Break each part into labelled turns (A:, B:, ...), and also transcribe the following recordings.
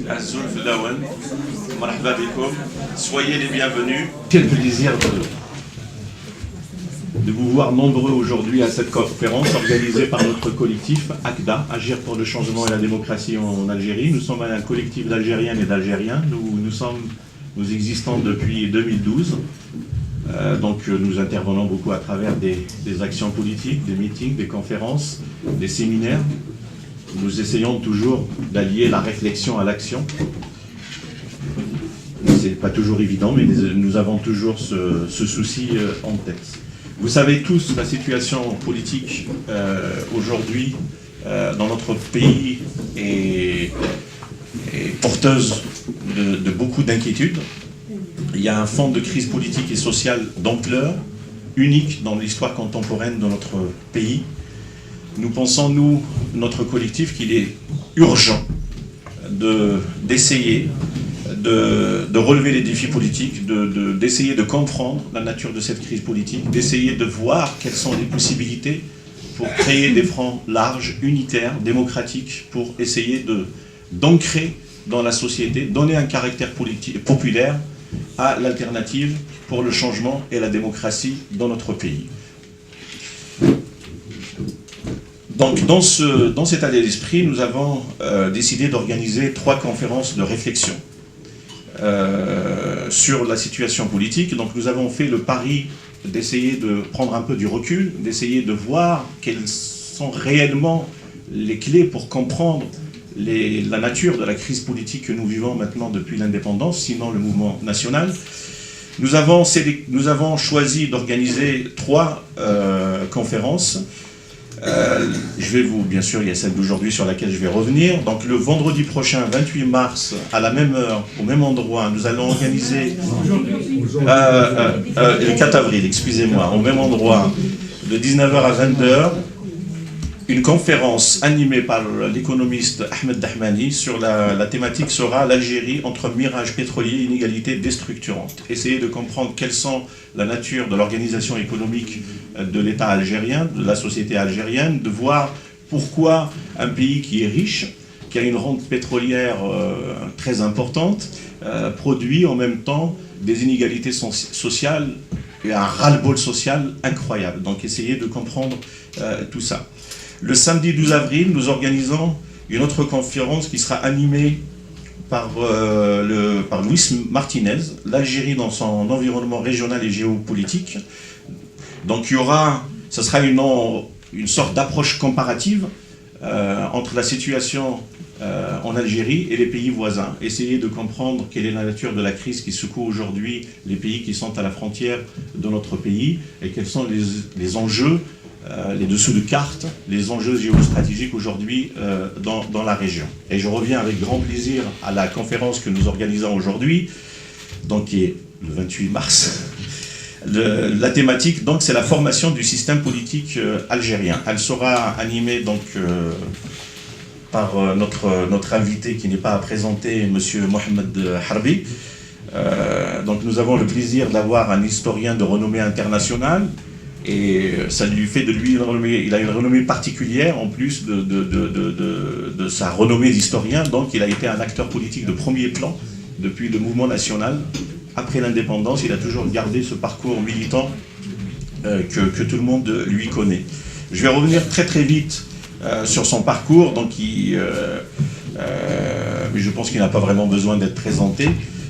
A: Azzoul Flawan, marhaba bikoum, soyez les bienvenus. Quel plaisir de vous voir nombreux aujourd'hui à cette conférence organisée par notre collectif ACDA, Agir pour le changement et la démocratie en Algérie. Nous sommes un collectif d'Algériennes et d'Algériens. Nous existons depuis 2012. Donc nous intervenons beaucoup à travers des actions politiques, des meetings, des conférences, des séminaires. Nous essayons toujours d'allier la réflexion à l'action. C'est pas toujours évident, mais nous avons toujours ce souci en tête. Vous savez tous, la situation politique aujourd'hui dans notre pays est porteuse de beaucoup d'inquiétudes. Il y a un fond de crise politique et sociale d'ampleur, unique dans l'histoire contemporaine de notre pays. Nous pensons, nous, notre collectif, qu'il est urgent d'essayer de relever les défis politiques, d'essayer de comprendre la nature de cette crise politique, d'essayer de voir quelles sont les possibilités pour créer des fronts larges, unitaires, démocratiques, pour essayer d'ancrer dans la société, donner un caractère populaire à l'alternative pour le changement et la démocratie dans notre pays. Donc, dans cet état d'esprit, nous avons décidé d'organiser 3 conférences de réflexion sur la situation politique. Donc, nous avons fait le pari d'essayer de prendre un peu du recul, d'essayer de voir quelles sont réellement les clés pour comprendre la nature de la crise politique que nous vivons maintenant depuis l'indépendance, sinon le mouvement national. Nous avons choisi d'organiser 3 conférences. Bien sûr, il y a celle d'aujourd'hui sur laquelle je vais revenir. Donc le vendredi prochain, 28 mars, à la même heure, au même endroit, nous allons organiser... le 4 avril, excusez-moi, au même endroit, de 19h à 22h, une conférence animée par l'économiste Ahmed Dahmani sur la thématique sera l'Algérie entre mirage pétrolier et inégalité déstructurante. Essayer de comprendre quelles sont la nature de l'organisation économique de l'État algérien, de la société algérienne, de voir pourquoi un pays qui est riche, qui a une rente pétrolière très importante, produit en même temps des inégalités sociales et un ras-le-bol social incroyable. Donc essayer de comprendre tout ça. Le samedi 12 avril, nous organisons une autre conférence qui sera animée par Luis Martinez, l'Algérie dans son environnement régional et géopolitique. Donc ce sera une sorte d'approche comparative entre la situation en Algérie et les pays voisins. Essayer de comprendre quelle est la nature de la crise qui secoue aujourd'hui les pays qui sont à la frontière de notre pays et quels sont les enjeux, les dessous de cartes, les enjeux géostratégiques aujourd'hui dans la région. Et je reviens avec grand plaisir à la conférence que nous organisons aujourd'hui, donc qui est le 28 mars. La thématique, donc, c'est la formation du système politique algérien. Elle sera animée donc par notre invité qui n'est pas à présenter, M. Mohamed Harbi. Donc nous avons le plaisir d'avoir un historien de renommée internationale. Et ça lui fait de lui une renommée, il a une renommée particulière en plus de sa renommée d'historien. Donc il a été un acteur politique de premier plan depuis le mouvement national. Après l'indépendance, il a toujours gardé ce parcours militant que tout le monde lui connaît. Je vais revenir très très vite sur son parcours, donc mais je pense qu'il n'a pas vraiment besoin d'être présenté.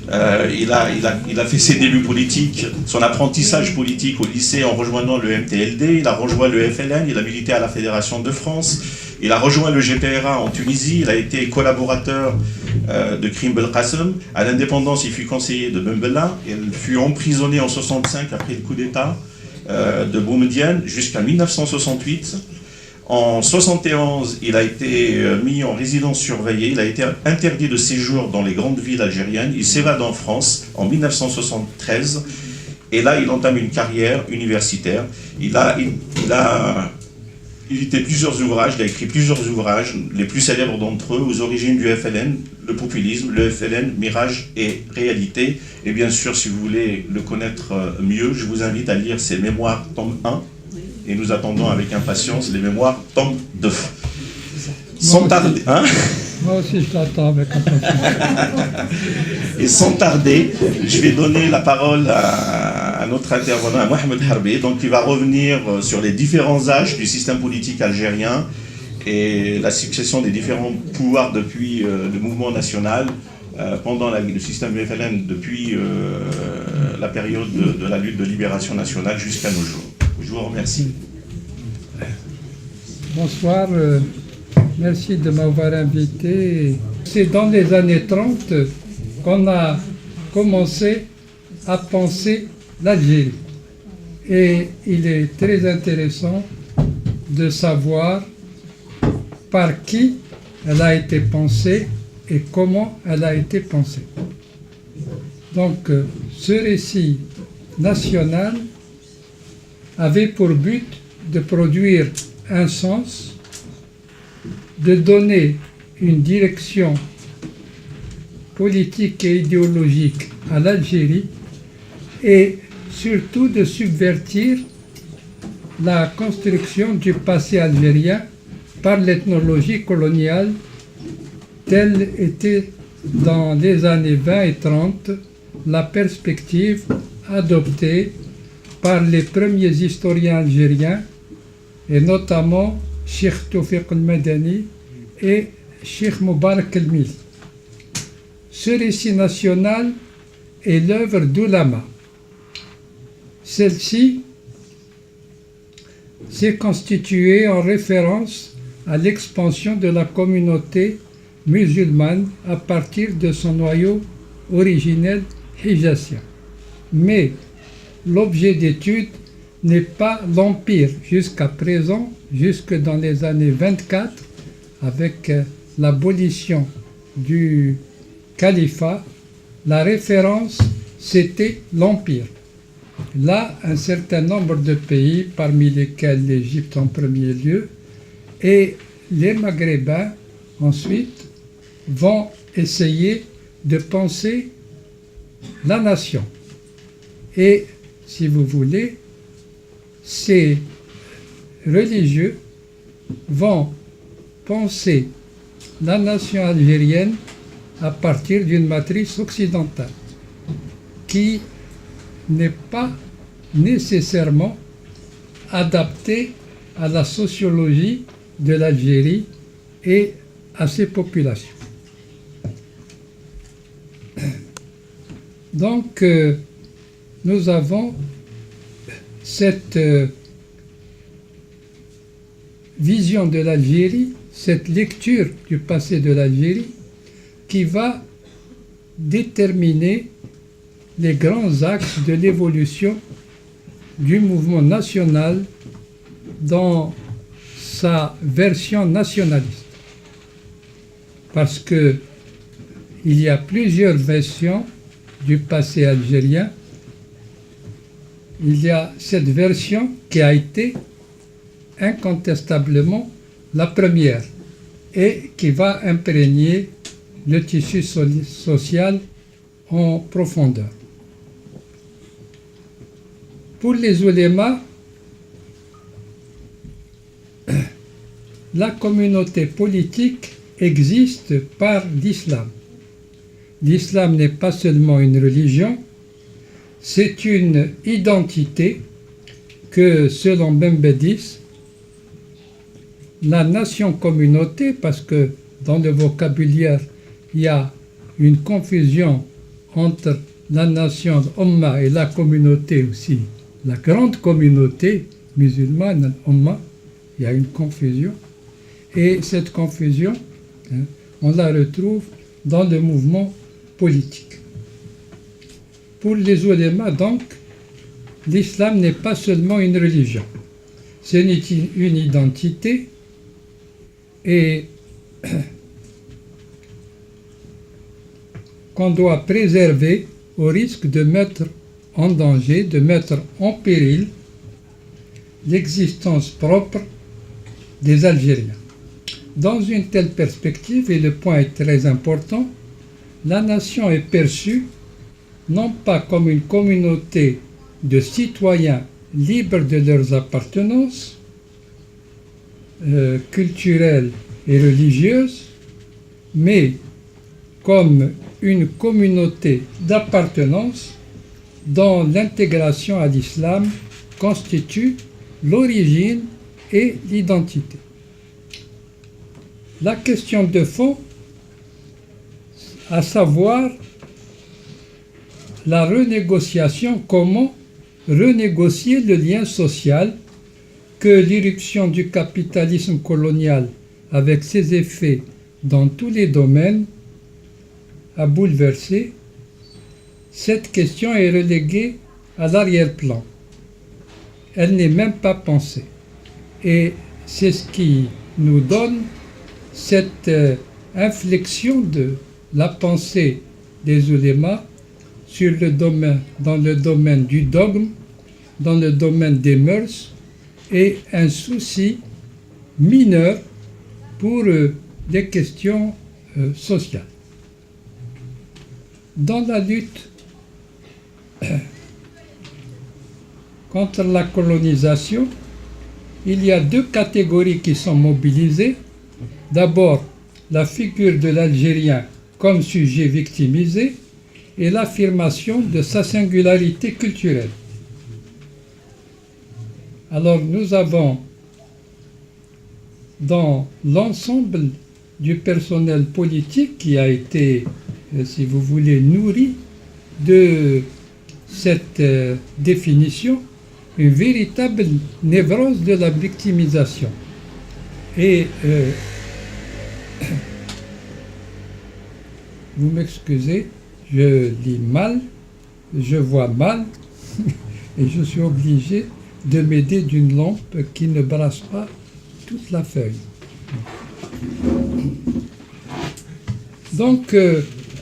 A: Il a fait ses débuts politiques, son apprentissage politique au lycée en rejoignant le MTLD, il a rejoint le FLN, il a milité à la Fédération de France, il a rejoint le GPRA en Tunisie, il a été collaborateur de Krim Belkacem. À l'indépendance, il fut conseiller de Ben Bella, il fut emprisonné en 65 après le coup d'État de Boumediene jusqu'à 1968. En 71, il a été mis en résidence surveillée, il a été interdit de séjour dans les grandes villes algériennes, il s'évade en France en 1973, et là il entame une carrière universitaire. Il a édité plusieurs ouvrages, il a écrit plusieurs ouvrages, les plus célèbres d'entre eux, aux origines du FLN, le populisme, le FLN, mirage et réalité. Et bien sûr, si vous voulez le connaître mieux, je vous invite à lire ses mémoires, tome 1, et nous attendons avec impatience les mémoires tome 2. Sans tarder, hein?
B: Moi aussi, je l'attends avec impatience.
A: Et sans tarder, je vais donner la parole à notre intervenant, à Mohamed Harbi, donc qui va revenir sur les différents âges du système politique algérien et la succession des différents pouvoirs depuis le mouvement national pendant le système FLN depuis la période de la lutte de libération nationale jusqu'à nos jours. Je vous remercie.
B: Bonsoir, merci de m'avoir invité. C'est dans les années 30 qu'on a commencé à penser l'Algérie. Et il est très intéressant de savoir par qui elle a été pensée et comment elle a été pensée. Donc, ce récit national avait pour but de produire un sens, de donner une direction politique et idéologique à l'Algérie et surtout de subvertir la construction du passé algérien par l'ethnologie coloniale telle était dans les années 20 et 30 la perspective adoptée par les premiers historiens algériens et notamment Cheikh Toufiq al-Madani et Cheikh Moubarak el-Mili. Ce récit national est l'œuvre d'Oulama. Celle-ci s'est constituée en référence à l'expansion de la communauté musulmane à partir de son noyau originel hijazien. Mais l'objet d'étude n'est pas l'Empire jusqu'à présent, jusque dans les années 24, avec l'abolition du califat, la référence, c'était l'Empire. Là, un certain nombre de pays, parmi lesquels l'Égypte en premier lieu, et les Maghrébins, ensuite, vont essayer de penser la nation. Et, si vous voulez, ces religieux vont penser la nation algérienne à partir d'une matrice occidentale qui n'est pas nécessairement adaptée à la sociologie de l'Algérie et à ses populations. Donc, nous avons cette vision de l'Algérie, cette lecture du passé de l'Algérie qui va déterminer les grands axes de l'évolution du mouvement national dans sa version nationaliste. Parce qu'il y a plusieurs versions du passé algérien. Il y a cette version qui a été incontestablement la première et qui va imprégner le tissu social en profondeur. Pour les oulémas, la communauté politique existe par l'islam. L'islam n'est pas seulement une religion, c'est une identité que, selon Bembedis, la nation-communauté, parce que dans le vocabulaire, il y a une confusion entre la nation Ummah et la communauté aussi, la grande communauté musulmane, Ummah, il y a une confusion. Et cette confusion, on la retrouve dans le mouvement politique. Pour les oulémas, donc, l'islam n'est pas seulement une religion, c'est une identité et qu'on doit préserver au risque de mettre en danger, de mettre en péril l'existence propre des Algériens. Dans une telle perspective, et le point est très important, la nation est perçue non pas comme une communauté de citoyens libres de leurs appartenances culturelles et religieuse, mais comme une communauté d'appartenance dont l'intégration à l'islam constitue l'origine et l'identité. La question de fond, à savoir la renégociation, comment renégocier le lien social que l'irruption du capitalisme colonial avec ses effets dans tous les domaines a bouleversé, cette question est reléguée à l'arrière-plan. Elle n'est même pas pensée. Et c'est ce qui nous donne cette inflexion de la pensée des ulémas dans le domaine du dogme, dans le domaine des mœurs, et un souci mineur pour des questions sociales. Dans la lutte contre la colonisation, il y a deux catégories qui sont mobilisées. D'abord, la figure de l'Algérien comme sujet victimisé et l'affirmation de sa singularité culturelle. Alors nous avons dans l'ensemble du personnel politique qui a été, si vous voulez, nourri de cette définition, une véritable névrose de la victimisation. Et vous m'excusez, je lis mal, je vois mal, et je suis obligé de m'aider d'une lampe qui ne brasse pas toute la feuille. Donc,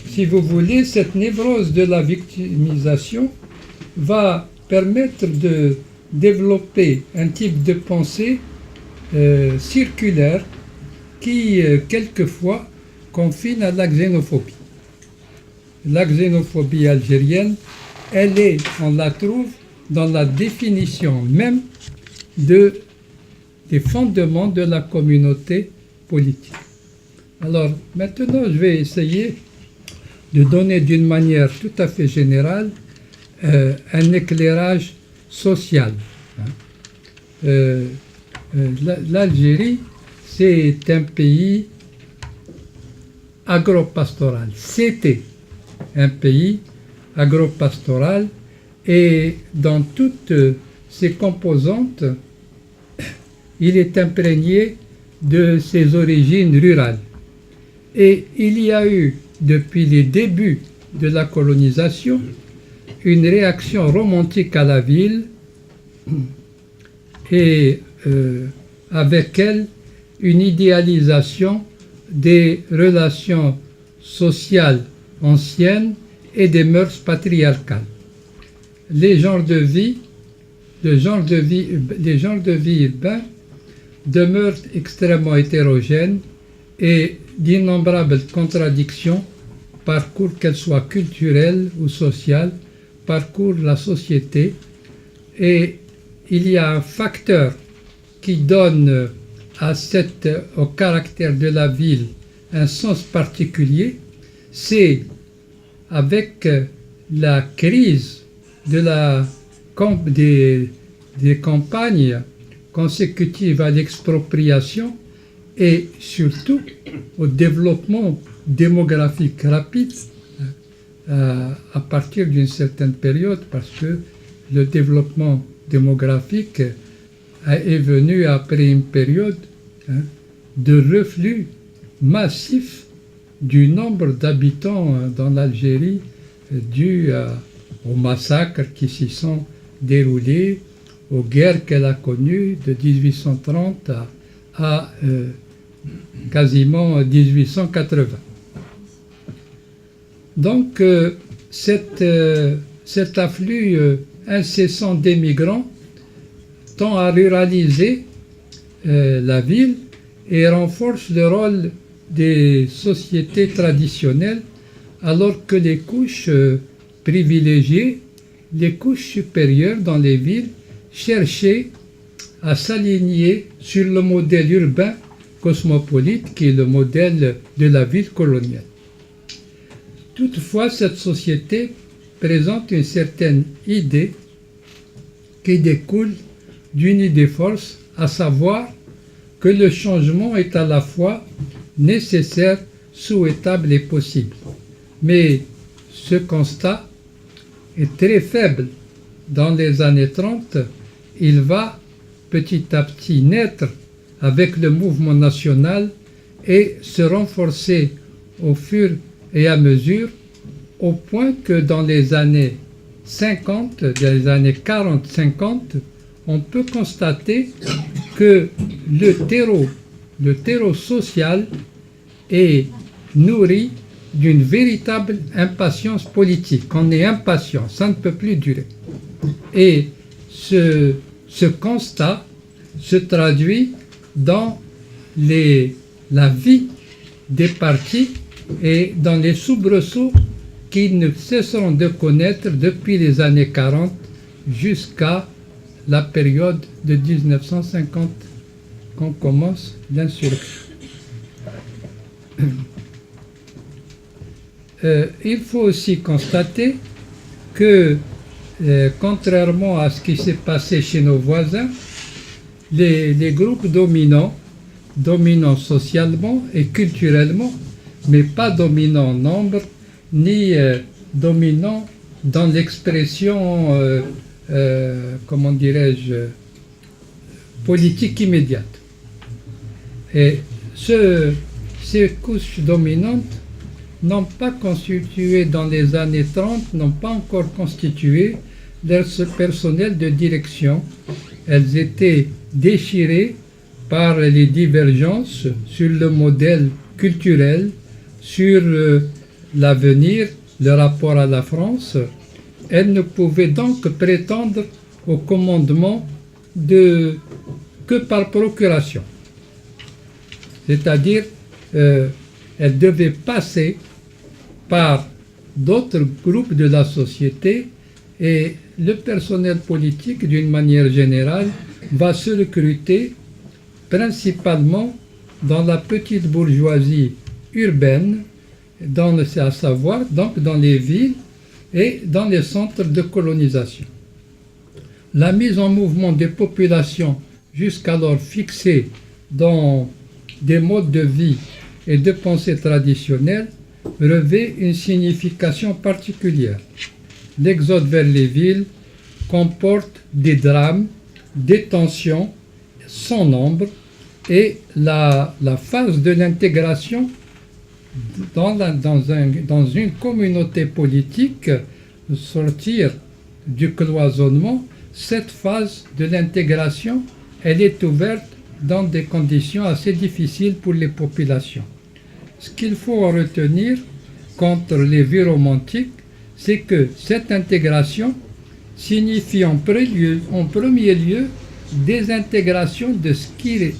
B: si vous voulez, cette névrose de la victimisation va permettre de développer un type de pensée circulaire qui, quelquefois, confine à la xénophobie. La xénophobie algérienne, on la trouve dans la définition même des fondements de la communauté politique. Alors, maintenant, je vais essayer de donner d'une manière tout à fait générale un éclairage social. L'Algérie, c'est un pays agropastoral. C'était un pays agropastoral et dans toutes ses composantes, il est imprégné de ses origines rurales. Et il y a eu, depuis les débuts de la colonisation, une réaction romantique à la ville et avec elle une idéalisation des relations sociales anciennes et des mœurs patriarcales. Les genres de vie urbains demeurent extrêmement hétérogènes et d'innombrables contradictions parcourent, qu'elles soient culturelles ou sociales, parcourent la société. Et il y a un facteur qui donne au caractère de la ville un sens particulier, c'est avec la crise des campagnes consécutives à l'expropriation et surtout au développement démographique rapide à partir d'une certaine période, parce que le développement démographique est venu après une période de reflux massif du nombre d'habitants dans l'Algérie dû aux massacres qui s'y sont déroulés, aux guerres qu'elle a connues de 1830 à quasiment 1880. Donc cet afflux incessant d'émigrants tend à ruraliser la ville et renforce le rôle des sociétés traditionnelles, alors que les couches privilégiées, les couches supérieures dans les villes, cherchaient à s'aligner sur le modèle urbain cosmopolite qui est le modèle de la ville coloniale. Toutefois, cette société présente une certaine idée qui découle d'une idée force, à savoir que le changement est à la fois nécessaire, souhaitable et possible. Mais ce constat est très faible. Dans les années 30, il va petit à petit naître avec le mouvement national et se renforcer au fur et à mesure, au point que dans les années 50, les années 40-50, on peut constater que le terreau social est nourri d'une véritable impatience politique. On est impatient, ça ne peut plus durer. Et ce constat se traduit dans la vie des partis et dans les soubresauts qu'ils ne cesseront de connaître depuis les années 40 jusqu'à la période de 1950, qu'on commence l'insurrection. Il faut aussi constater que, contrairement à ce qui s'est passé chez nos voisins, les groupes dominants socialement et culturellement, mais pas dominants en nombre, ni dominants dans l'expression, comment dirais-je, politique immédiate. Et ces couches dominantes n'ont pas constitué dans les années 30, n'ont pas encore constitué leur personnel de direction. Elles étaient déchirées par les divergences sur le modèle culturel, sur l'avenir, le rapport à la France. Elles ne pouvaient donc prétendre au commandement que par procuration. C'est-à-dire, elles devaient passer par d'autres groupes de la société et le personnel politique, d'une manière générale, va se recruter principalement dans la petite bourgeoisie urbaine, à savoir donc dans les villes et dans les centres de colonisation. La mise en mouvement des populations jusqu'alors fixées dans des modes de vie et de pensée traditionnels revêt une signification particulière. L'exode vers les villes comporte des drames, des tensions sans nombre, et la phase de l'intégration dans une communauté politique, sortir du cloisonnement, cette phase de l'intégration, elle est ouverte dans des conditions assez difficiles pour les populations. Ce qu'il faut retenir contre les vieux romantiques, c'est que cette intégration signifie en premier lieu désintégration de ce qui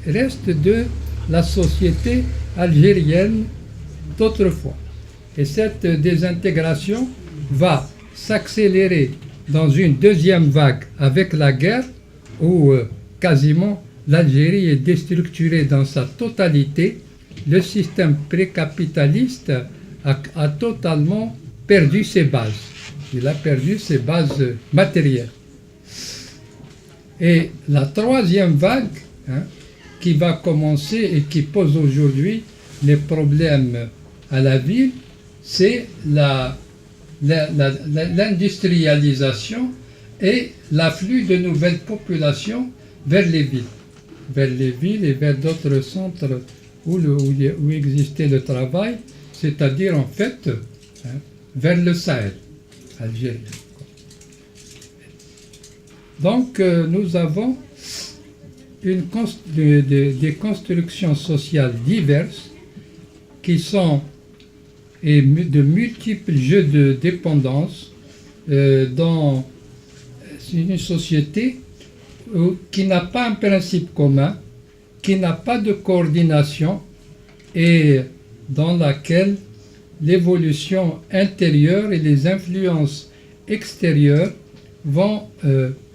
B: reste de la société algérienne d'autrefois. Et cette désintégration va s'accélérer dans une deuxième vague avec la guerre, où quasiment l'Algérie est déstructurée dans sa totalité. Le système précapitaliste a totalement perdu ses bases. Il a perdu ses bases matérielles. Et la troisième vague, qui va commencer et qui pose aujourd'hui les problèmes à la ville, c'est l'industrialisation et l'afflux de nouvelles populations vers les villes et vers d'autres centres où existait le travail, c'est-à-dire en fait vers le Sahel algérien. Donc nous avons des constructions sociales diverses qui sont de multiples jeux de dépendance dans une société qui n'a pas un principe commun, qui n'a pas de coordination et dans laquelle l'évolution intérieure et les influences extérieures vont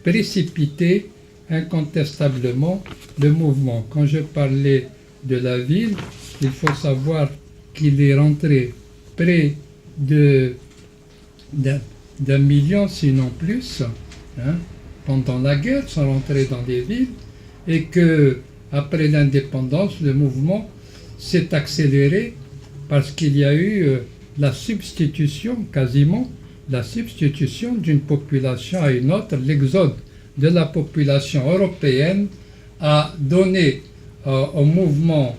B: précipiter incontestablement le mouvement. Quand je parlais de la ville. Il faut savoir qu'il est rentré près d'un million, sinon plus, hein, pendant la guerre, sont rentrés dans des villes, et que après l'indépendance, le mouvement s'est accéléré parce qu'il y a eu la substitution, quasiment, la substitution d'une population à une autre. L'exode de la population européenne a donné au mouvement,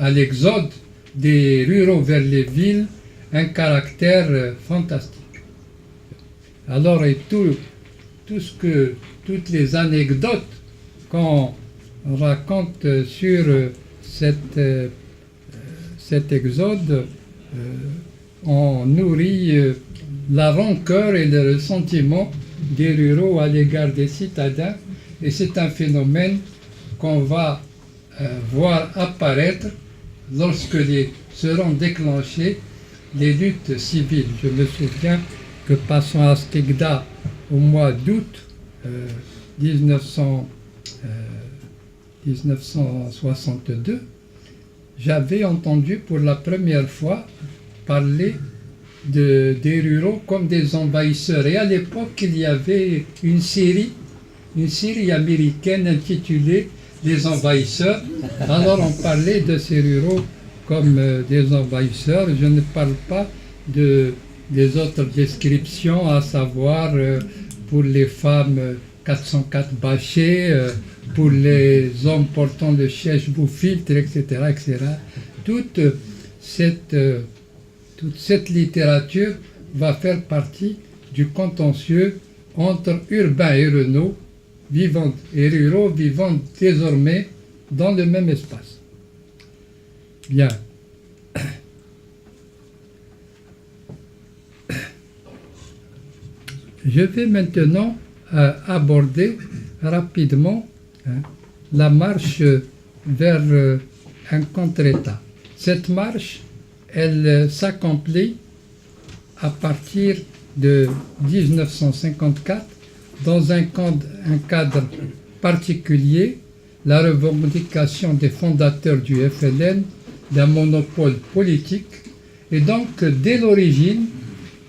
B: à l'exode des ruraux vers les villes, un caractère fantastique. Alors, et toutes les anecdotes qu'on raconte sur cet exode ont nourri la rancœur et le ressentiment des ruraux à l'égard des citadins, et c'est un phénomène qu'on va voir apparaître lorsque seront déclenchées les luttes civiles. Je me souviens que passant à Stigda au mois d'août 1962, j'avais entendu pour la première fois parler des ruraux comme des envahisseurs. Et à l'époque, il y avait une série américaine intitulée Les Envahisseurs. Alors on parlait de ces ruraux comme des envahisseurs. Je ne parle pas des autres descriptions, à savoir pour les femmes 404 bâchées, pour les hommes portant le chèche-boufiltre, etc., etc. Toute cette littérature va faire partie du contentieux entre urbains et ruraux vivant désormais dans le même espace. Bien. Je vais maintenant aborder rapidement la marche vers un contre-État. Cette marche, elle s'accomplit à partir de 1954 dans un cadre particulier, la revendication des fondateurs du FLN d'un monopole politique. Et donc, dès l'origine,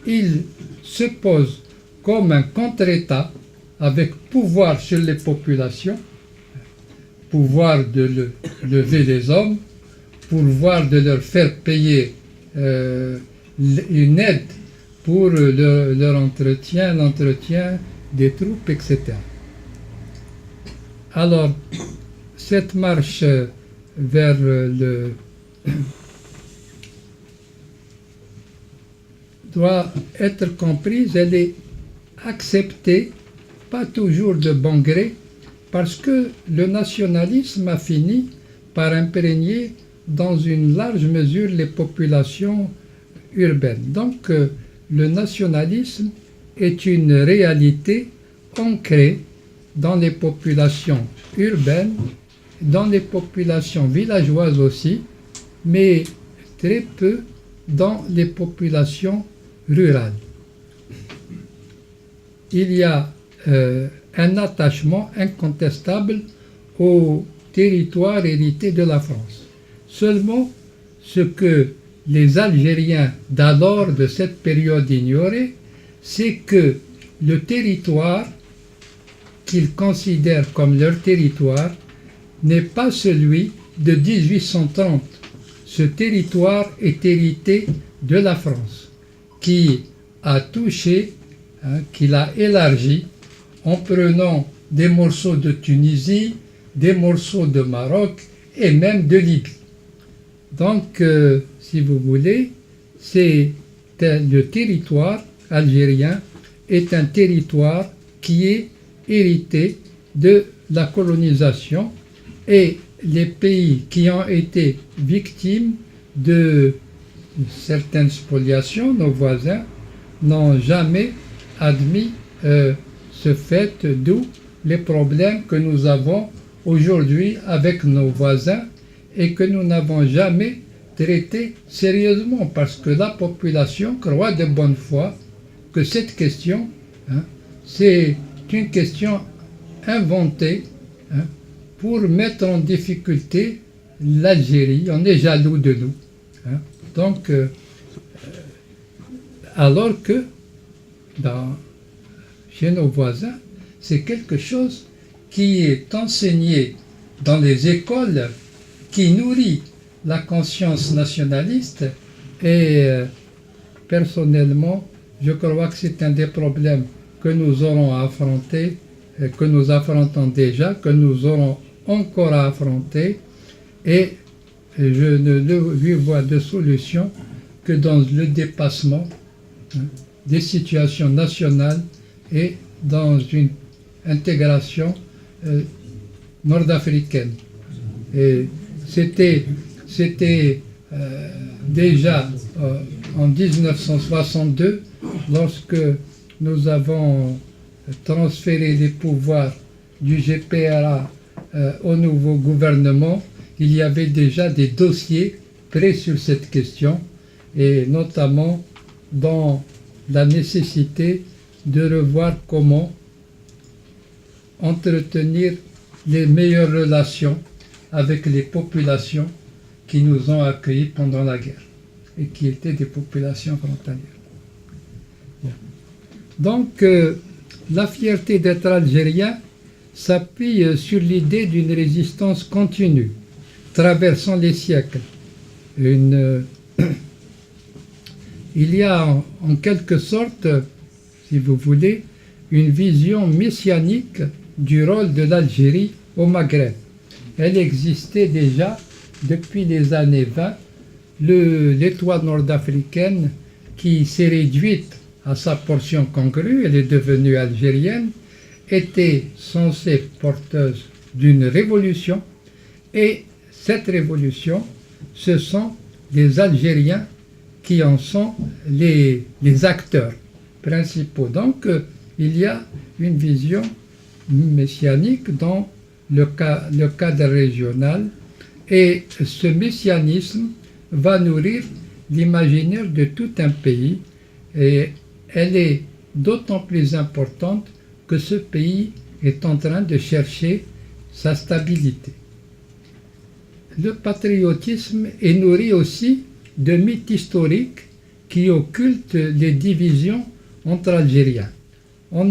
B: il se pose comme un contre-État avec pouvoir sur les populations, pouvoir de lever les hommes, pouvoir de leur faire payer une aide pour leur entretien, l'entretien des troupes, etc. Alors, cette marche vers doit être comprise, elle est acceptée, pas toujours de bon gré, parce que le nationalisme a fini par imprégner dans une large mesure les populations urbaines. Donc, le nationalisme est une réalité ancrée dans les populations urbaines, dans les populations villageoises aussi, mais très peu dans les populations rurales. Il y a un attachement incontestable au territoire hérité de la France. Seulement, ce que les Algériens d'alors, de cette période, ignoraient, c'est que le territoire qu'ils considèrent comme leur territoire n'est pas celui de 1830. Ce territoire est hérité de la France, qui a touché, qui l'a élargi en prenant des morceaux de Tunisie, des morceaux de Maroc et même de Libye. Donc, si vous voulez, le territoire algérien est un territoire qui est hérité de la colonisation, et les pays qui ont été victimes de certaines spoliations, nos voisins, n'ont jamais admis ce fait, d'où les problèmes que nous avons aujourd'hui avec nos voisins et que nous n'avons jamais traités sérieusement, parce que la population croit de bonne foi que cette question, c'est une question inventée pour mettre en difficulté l'Algérie, on est jaloux de nous. Hein. Donc, alors que chez nos voisins, c'est quelque chose qui est enseigné dans les écoles, qui nourrit la conscience nationaliste et personnellement, je crois que c'est un des problèmes que nous aurons à affronter, que nous affrontons déjà, que nous aurons encore à affronter et je ne lui vois de solution que dans le dépassement des situations nationales et dans une intégration nord-africaine. Et c'était déjà en 1962, lorsque nous avons transféré les pouvoirs du GPRA au nouveau gouvernement, il y avait déjà des dossiers prêts sur cette question, et notamment dans la nécessité de revoir comment entretenir les meilleures relations avec les populations qui nous ont accueillis pendant la guerre et qui étaient des populations frontalières. Donc, la fierté d'être algérien s'appuie sur l'idée d'une résistance continue, traversant les siècles. Il y a en quelque sorte, si vous voulez, une vision messianique du rôle de l'Algérie au Maghreb. Elle existait déjà depuis les années 20. L'étoile nord-africaine qui s'est réduite à sa portion congrue, elle est devenue algérienne, était censée porteuse d'une révolution, et cette révolution, ce sont les Algériens qui en sont les acteurs principaux. Donc il y a une vision messianique dans le cadre régional, et ce messianisme va nourrir l'imaginaire de tout un pays, et elle est d'autant plus importante que ce pays est en train de chercher sa stabilité. Le patriotisme est nourri aussi de mythes historiques qui occultent les divisions entre Algériens. On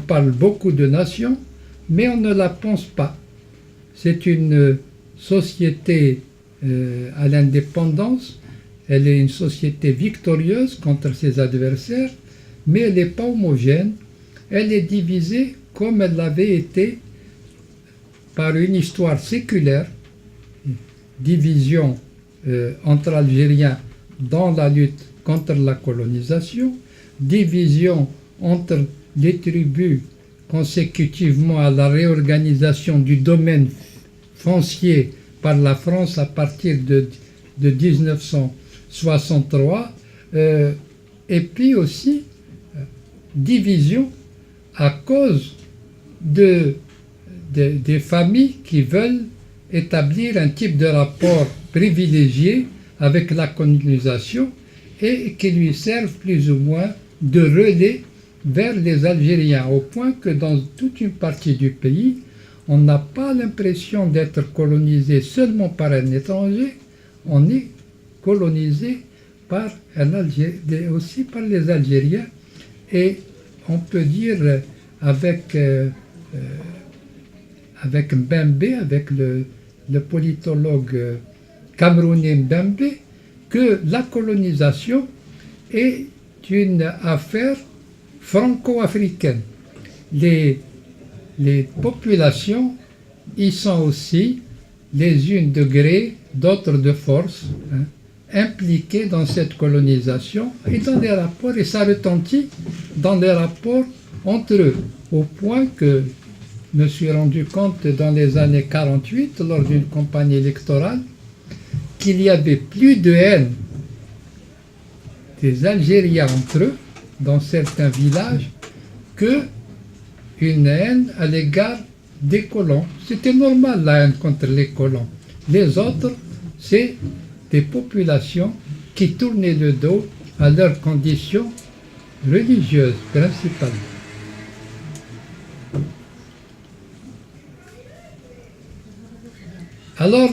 B: parle beaucoup de nation, mais on ne la pense pas. C'est une société à l'indépendance, elle est une société victorieuse contre ses adversaires, mais elle n'est pas homogène, elle est divisée comme elle l'avait été par une histoire séculaire, division entre Algériens dans la lutte contre la colonisation, division entre les tribus consécutivement à la réorganisation du domaine foncier par la France à partir de 1963, et puis aussi division à cause des familles qui veulent établir un type de rapport privilégié avec la colonisation et qui lui servent plus ou moins de relais vers les Algériens, au point que dans toute une partie du pays, on n'a pas l'impression d'être colonisé seulement par un étranger, on est colonisé par aussi par les Algériens, et on peut dire avec Mbembe, avec le politologue camerounais Mbembe, que la colonisation est une affaire franco-africaine. Les populations y sont aussi, les unes de gré, d'autres de force, impliquées dans cette colonisation et dans les rapports, et ça retentit dans les rapports entre eux, au point que je me suis rendu compte dans les années 48, lors d'une campagne électorale, qu'il y avait plus de haine des Algériens entre eux, dans certains villages, que une haine à l'égard des colons. C'était normal la haine contre les colons. Les autres, c'est des populations qui tournaient le dos à leurs conditions religieuses, principalement. Alors,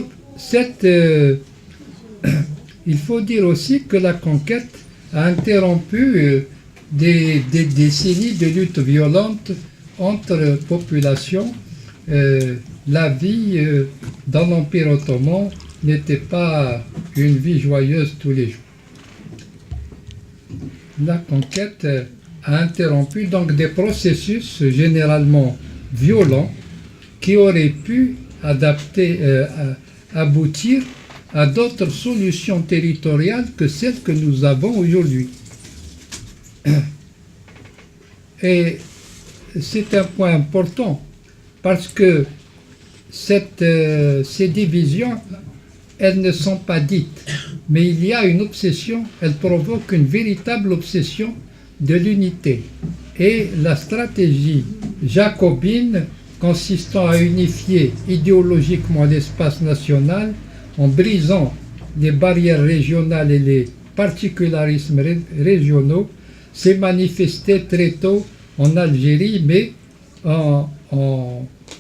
B: il faut dire aussi que la conquête a interrompu des décennies de lutte violente entre populations. La vie dans l'Empire ottoman n'était pas une vie joyeuse tous les jours. La conquête a interrompu donc des processus généralement violents qui auraient pu aboutir à d'autres solutions territoriales que celles que nous avons aujourd'hui. Et c'est un point important parce que ces divisions, elles ne sont pas dites, mais il y a une obsession, elles provoquent une véritable obsession de l'unité. Et la stratégie jacobine consistant à unifier idéologiquement l'espace national en brisant les barrières régionales et les particularismes régionaux s'est manifestée très tôt en Algérie, mais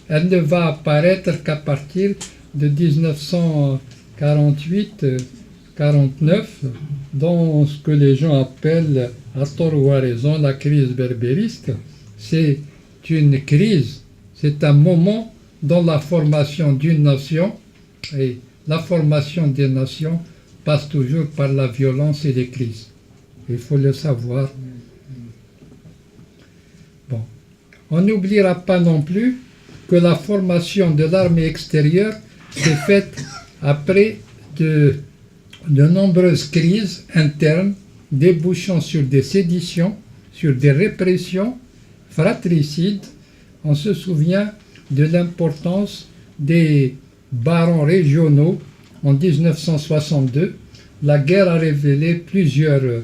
B: elle ne va apparaître qu'à partir de 1948-49, dans ce que les gens appellent, à tort ou à raison, la crise berbériste. C'est une crise, c'est un moment dans la formation d'une nation, et la formation des nations passe toujours par la violence et les crises. Il faut le savoir. Bon. On n'oubliera pas non plus que la formation de l'armée extérieure s'est faite après de nombreuses crises internes débouchant sur des séditions, sur des répressions fratricides. On se souvient de l'importance des barons régionaux en 1962. La guerre a révélé plusieurs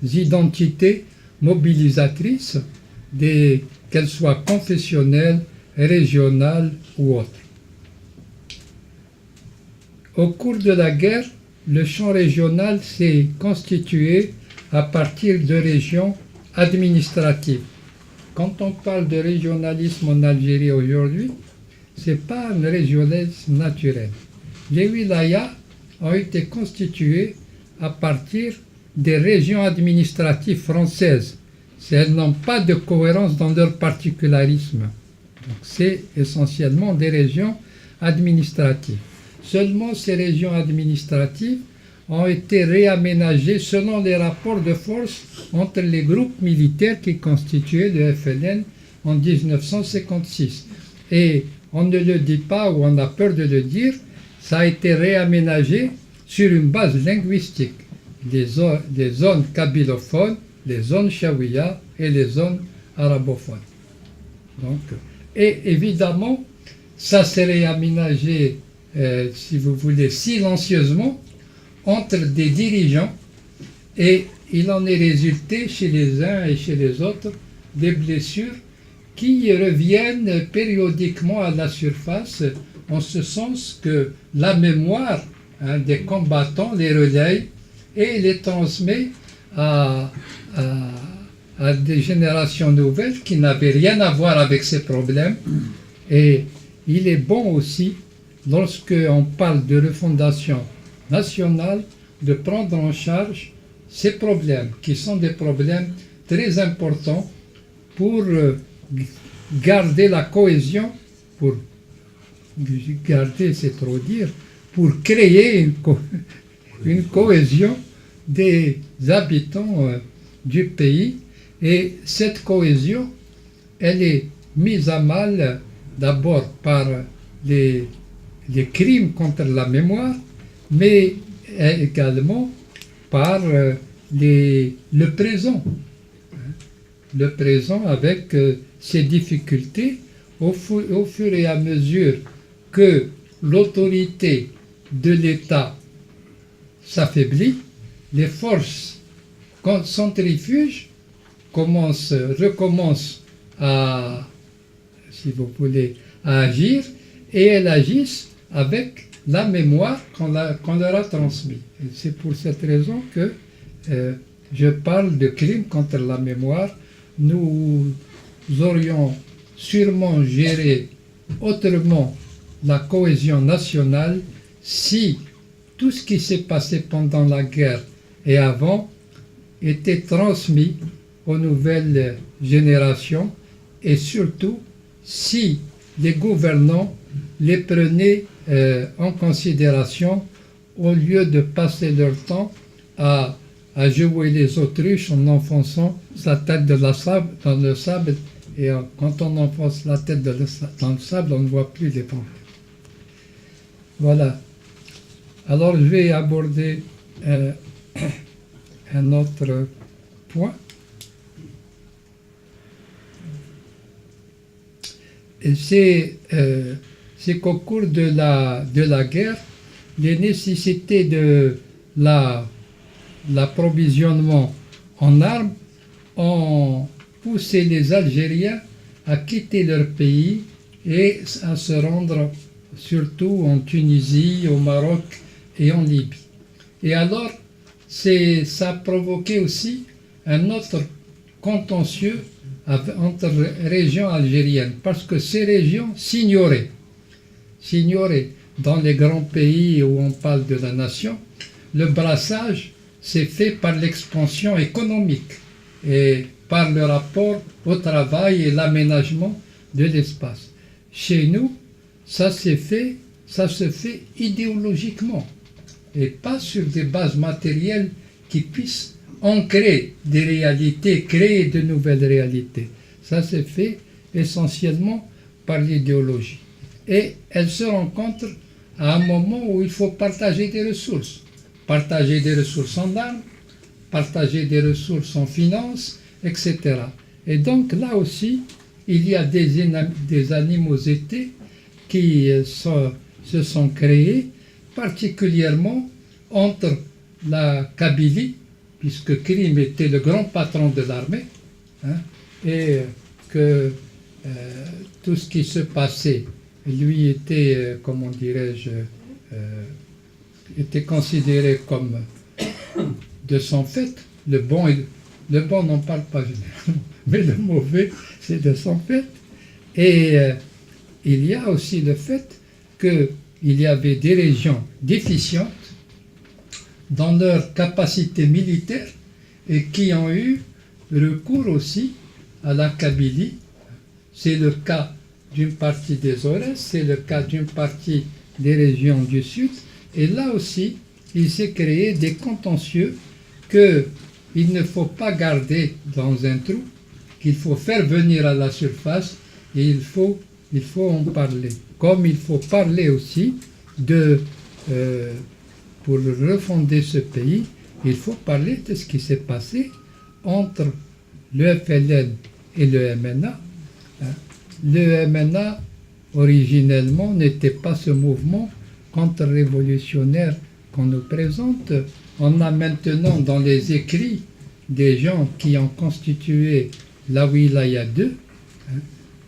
B: identités mobilisatrices, qu'elles soient confessionnelles, régionales ou autres. Au cours de la guerre, le champ régional s'est constitué à partir de régions administratives. Quand on parle de régionalisme en Algérie aujourd'hui, ce n'est pas un régionalisme naturel. Les wilayas ont été constitués à partir des régions administratives françaises. Elles n'ont pas de cohérence dans leur particularisme. C'est essentiellement des régions administratives. Seulement ces régions administratives ont été réaménagées selon les rapports de force entre les groupes militaires qui constituaient le FLN en 1956. Et on ne le dit pas ou on a peur de le dire, ça a été réaménagé sur une base linguistique. Les zones kabylophones, les zones chaouia et les zones arabophones. Donc, et évidemment, ça s'est réaménagé, si vous voulez, silencieusement entre des dirigeants, et il en est résulté chez les uns et chez les autres des blessures qui reviennent périodiquement à la surface, en ce sens que la mémoire des combattants les relaye et les transmet à des générations nouvelles qui n'avaient rien à voir avec ces problèmes. Et il est bon aussi, lorsqu'on parle de refondation nationale, de prendre en charge ces problèmes, qui sont des problèmes très importants pour garder la cohésion, pour garder, c'est trop dire, pour créer une cohésion des habitants du pays. Et cette cohésion, elle est mise à mal d'abord par les crimes contre la mémoire, mais également par le présent. Le présent avec ses difficultés au fur et à mesure que l'autorité de l'État s'affaiblit, les forces centrifuges recommencent à, si vous voulez, à agir, et elles agissent avec la mémoire qu'on leur a transmise. C'est pour cette raison que je parle de crimes contre la mémoire. Nous aurions sûrement géré autrement la cohésion nationale si tout ce qui s'est passé pendant la guerre et avant était transmis aux nouvelles générations et surtout si les gouvernants les prenaient en considération au lieu de passer leur temps à jouer les autruches en enfonçant sa tête dans le sable. Et quand on enfonce la tête dans le sable, on ne voit plus les problèmes. Voilà. Alors je vais aborder un autre point. C'est qu'au cours de la guerre, les nécessités de l'approvisionnement en armes ont poussé les Algériens à quitter leur pays et à se rendre surtout en Tunisie, au Maroc et en Libye. Et alors, ça a provoqué aussi un autre contentieux entre régions algériennes, parce que ces régions s'ignoraient. Dans les grands pays où on parle de la nation, le brassage s'est fait par l'expansion économique et par le rapport au travail et l'aménagement de l'espace. Chez nous, ça se fait idéologiquement et pas sur des bases matérielles qui puissent ancrer des réalités, créer de nouvelles réalités. Ça se fait essentiellement par l'idéologie. Et elle se rencontre à un moment où il faut partager des ressources. Partager des ressources en armes, partager des ressources en finances, etc. Et donc là aussi, il y a des animosités qui se sont créées, particulièrement entre la Kabylie, puisque Krim était le grand patron de l'armée, et que tout ce qui se passait, lui était, comment dirais-je, était considéré comme de son fait. Le bon n'en parle pas généralement, mais le mauvais, c'est de son fait. Et il y a aussi le fait qu'il y avait des régions déficientes dans leur capacité militaire et qui ont eu recours aussi à la Kabylie. C'est le cas d'une partie des Aurès, c'est le cas d'une partie des régions du Sud. Et là aussi, il s'est créé des contentieux qu'il ne faut pas garder dans un trou, qu'il faut faire venir à la surface et il faut en parler. Comme il faut parler aussi pour refonder ce pays, il faut parler de ce qui s'est passé entre le FLN et le MNA. Le MNA, originellement, n'était pas ce mouvement contre-révolutionnaire qu'on nous présente. On a maintenant dans les écrits des gens qui ont constitué la Wilaya 2,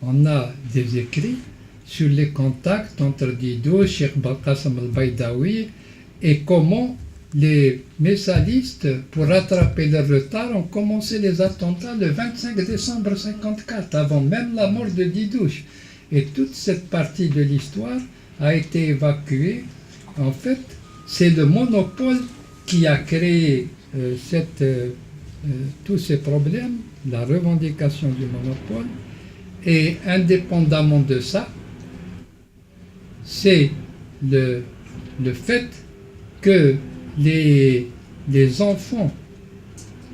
B: on a des écrits sur les contacts entre Didou, Cheikh Balqasem al-Baydawi et comment les messalistes, pour rattraper leur retard, ont commencé les attentats le 25 décembre 1954, avant même la mort de Didouche. Et toute cette partie de l'histoire a été évacuée. En fait, c'est le monopole qui a créé tous ces problèmes, la revendication du monopole. Et indépendamment de ça, c'est le fait que les enfants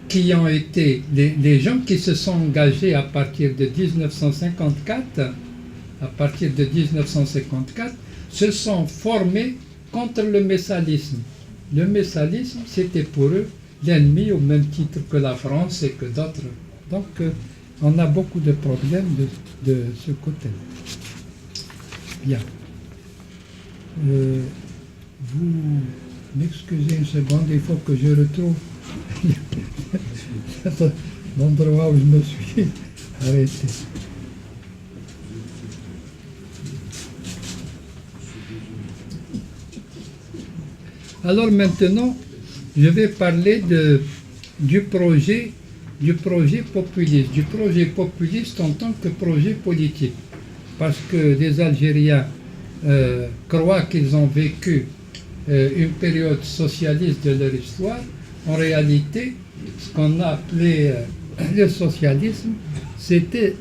B: qui ont été, les gens qui se sont engagés à partir de 1954, se sont formés contre le messalisme. Le messalisme, c'était pour eux l'ennemi au même titre que la France et que d'autres. Donc, on a beaucoup de problèmes de ce côté-là. Bien. Vous m'excusez une seconde, il faut que je retrouve l'endroit où je me suis arrêté. Alors maintenant, je vais parler du projet populiste en tant que projet politique. Parce que les Algériens croient qu'ils ont vécu une période socialiste de leur histoire. En réalité, ce qu'on a appelé le socialisme, c'était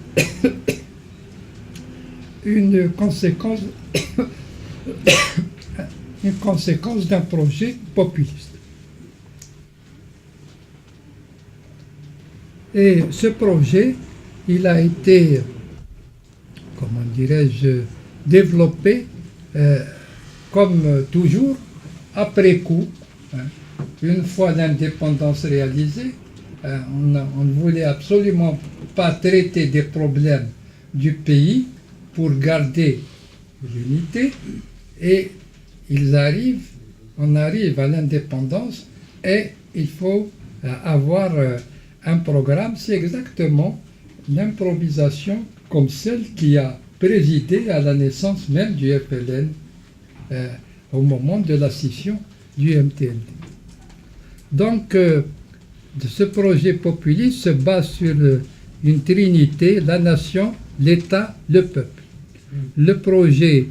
B: une conséquence d'un projet populiste. Et ce projet, il a été, comment dirais-je, développé comme toujours après coup. Une fois l'indépendance réalisée, on ne voulait absolument pas traiter des problèmes du pays pour garder l'unité, et on arrive à l'indépendance et il faut avoir un programme. C'est exactement l'improvisation comme celle qui a présidé à la naissance même du FLN au moment de la scission du MTLD. Donc, ce projet populiste se base sur une trinité, la nation, l'État, le peuple. Le projet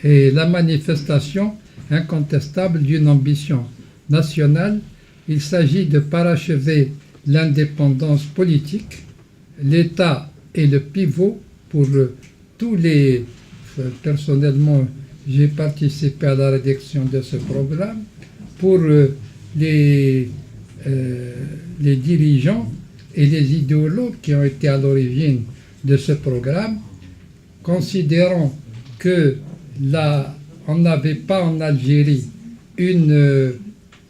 B: est la manifestation incontestable d'une ambition nationale. Il s'agit de parachever l'indépendance politique. L'État est le pivot pour tous les... Personnellement, j'ai participé à la rédaction de ce programme. Pour les dirigeants et les idéologues qui ont été à l'origine de ce programme, considérant on n'avait pas en Algérie une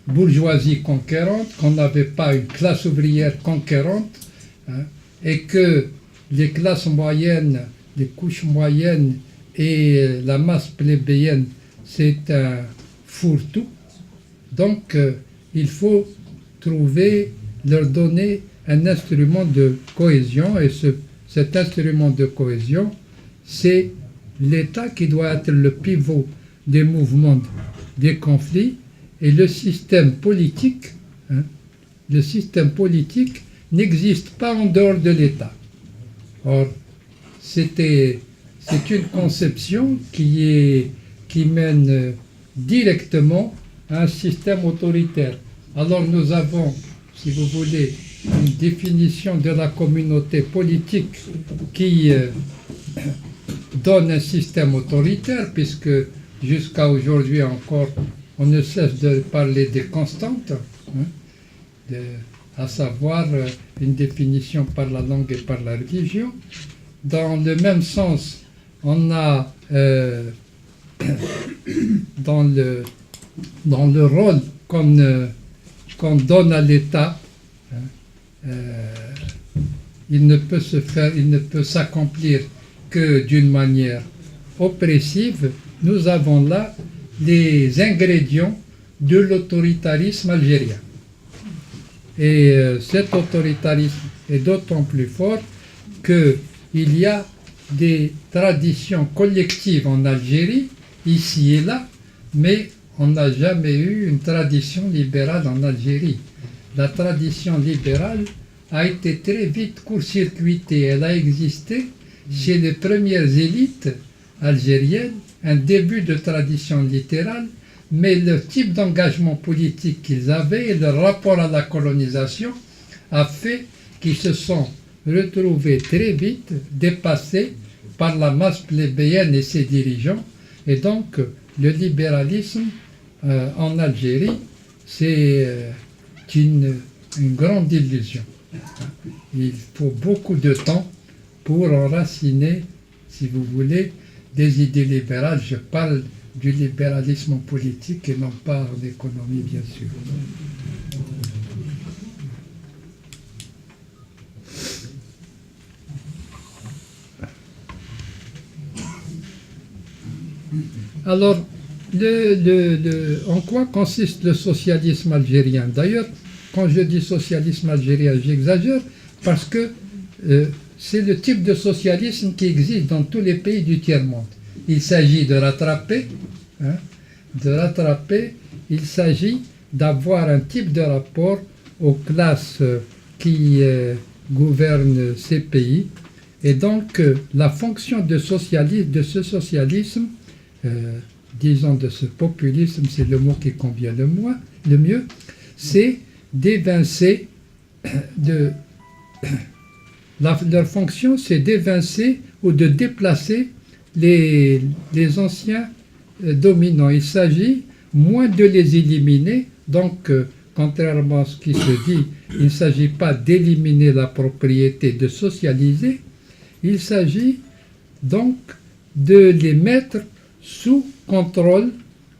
B: bourgeoisie conquérante, qu'on n'avait pas une classe ouvrière conquérante, et que les classes moyennes, les couches moyennes et la masse plébéienne, c'est un fourre-tout. Donc, il faut leur donner un instrument de cohésion, et cet instrument de cohésion, c'est l'État qui doit être le pivot des mouvements, des conflits, et le système politique. Le système politique n'existe pas en dehors de l'État. Or, c'est une conception qui mène directement à un système autoritaire. Alors nous avons, si vous voulez, une définition de la communauté politique qui donne un système autoritaire, puisque jusqu'à aujourd'hui encore, on ne cesse de parler des constantes, à savoir une définition par la langue et par la religion. Dans le même sens, on a dans le rôle qu'on donne à l'État, il ne peut s'accomplir que d'une manière oppressive. Nous avons là les ingrédients de l'autoritarisme algérien. Et cet autoritarisme est d'autant plus fort qu'il y a des traditions collectives en Algérie, ici et là, mais on n'a jamais eu une tradition libérale en Algérie. La tradition libérale a été très vite court-circuitée. Elle a existé chez les premières élites algériennes, un début de tradition littérale, mais le type d'engagement politique qu'ils avaient et le rapport à la colonisation a fait qu'ils se sont retrouvés très vite dépassés par la masse plébéienne et ses dirigeants. Et donc, le libéralisme en Algérie, c'est une grande illusion. Il faut beaucoup de temps pour enraciner, si vous voulez, des idées libérales. Je parle du libéralisme en politique et non pas en économie, bien sûr. Alors, en quoi consiste le socialisme algérien? D'ailleurs, quand je dis socialisme algérien, j'exagère, parce que c'est le type de socialisme qui existe dans tous les pays du tiers-monde. Il s'agit de rattraper, il s'agit d'avoir un type de rapport aux classes qui gouvernent ces pays. Et donc, la fonction de ce socialisme, disons, de ce populisme, c'est le mot qui convient le mieux, c'est d'évincer leur fonction, c'est d'évincer ou de déplacer les anciens dominants. Il s'agit moins de les éliminer, donc contrairement à ce qui se dit, il ne s'agit pas d'éliminer la propriété, de socialiser, il s'agit donc de les mettre sous contrôle,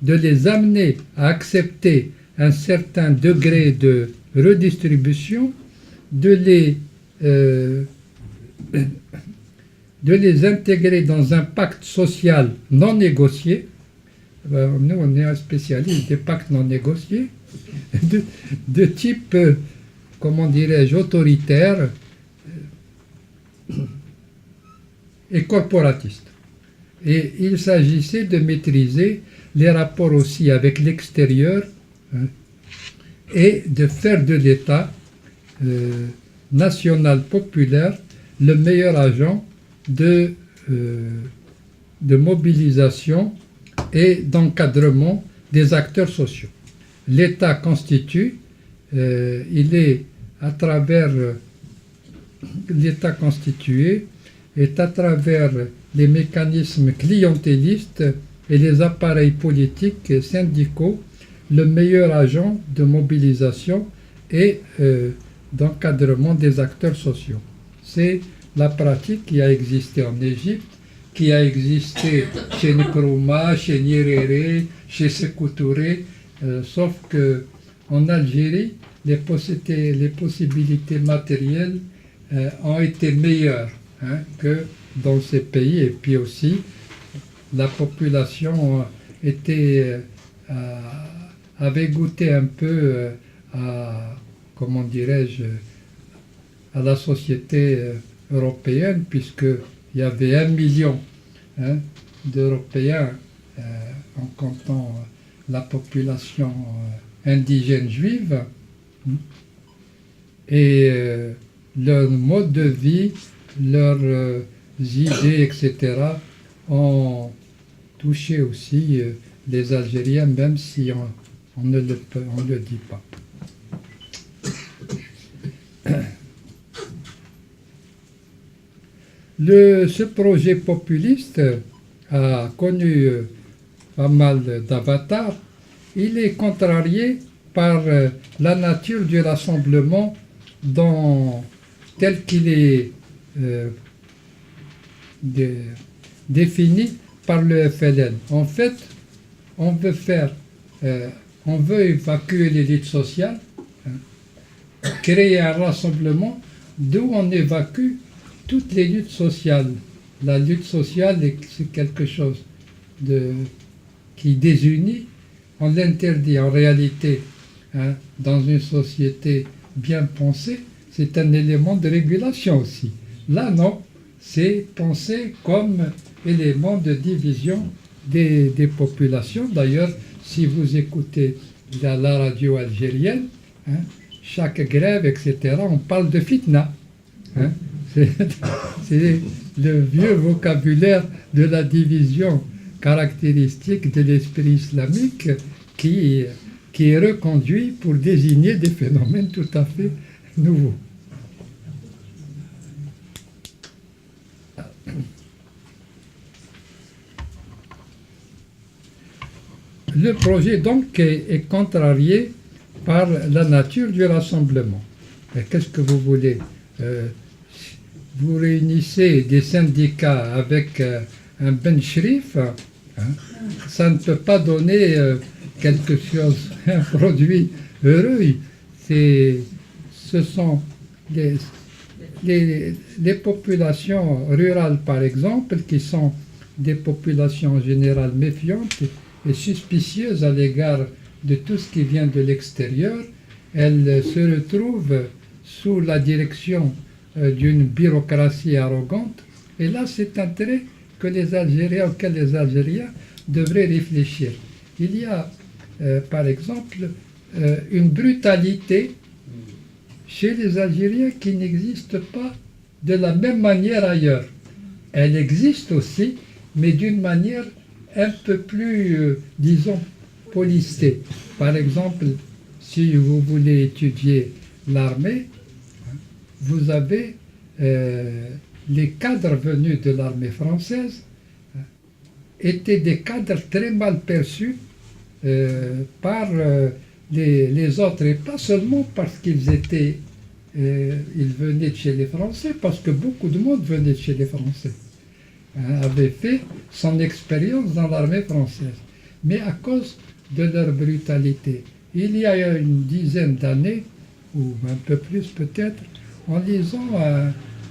B: de les amener à accepter un certain degré de redistribution, de les intégrer dans un pacte social non négocié. Nous, on est un spécialiste des pactes non négociés, de type, comment dirais-je, autoritaire et corporatiste. Et il s'agissait de maîtriser les rapports aussi avec l'extérieur, et de faire de l'État national populaire le meilleur agent de mobilisation et d'encadrement des acteurs sociaux. L'État constitue, l'État constitué est à travers les mécanismes clientélistes et les appareils politiques et syndicaux le meilleur agent de mobilisation et d'encadrement des acteurs sociaux. C'est la pratique qui a existé en Égypte, qui a existé chez Nkrumah, chez Nyerere, chez Sékou Touré, sauf qu'en Algérie, les possibilités matérielles ont été meilleures que dans ces pays, et puis aussi la population avait goûté un peu à, comment dirais-je, à la société européenne, puisqu'il y avait 1 million d'Européens, en comptant la population indigène juive, et leur mode de vie, leurs idées, etc., ont touché aussi les Algériens, même si on ne le dit pas. Ce projet populiste a connu pas mal d'avatars. Il est contrarié par la nature du rassemblement tel qu'il est défini par le FLN. En fait, on veut évacuer l'élite sociale, créer un rassemblement d'où on évacue toutes les luttes sociales. La lutte sociale, c'est quelque chose qui désunit. On l'interdit en réalité, dans une société bien pensée, c'est un élément de régulation aussi. Là, non, c'est pensé comme élément de division des populations. D'ailleurs, si vous écoutez la radio algérienne, chaque grève, etc., on parle de fitna. C'est le vieux vocabulaire de la division caractéristique de l'esprit islamique qui est reconduit pour désigner des phénomènes tout à fait nouveaux. Le projet donc est contrarié par la nature du rassemblement. Qu'est-ce que vous voulez? Vous réunissez des syndicats avec un Ben Shrif, ça ne peut pas donner quelque chose, un produit heureux. Ce sont les populations rurales, par exemple, qui sont des populations en général méfiantes et suspicieuses à l'égard de tout ce qui vient de l'extérieur. Elles se retrouvent sous la direction d'une bureaucratie arrogante. Et là, c'est un trait auquel les Algériens devraient réfléchir. Il y a, par exemple, une brutalité chez les Algériens qui n'existe pas de la même manière ailleurs. Elle existe aussi, mais d'une manière un peu plus, disons, policé. Par exemple, si vous voulez étudier l'armée, vous avez les cadres venus de l'armée française étaient des cadres très mal perçus par les autres, et pas seulement parce qu'ils étaient, ils venaient de chez les Français, parce que beaucoup de monde venait de chez les Français, avait fait son expérience dans l'armée française, mais à cause de leur brutalité. Il y a une dizaine d'années, ou un peu plus peut-être, en lisant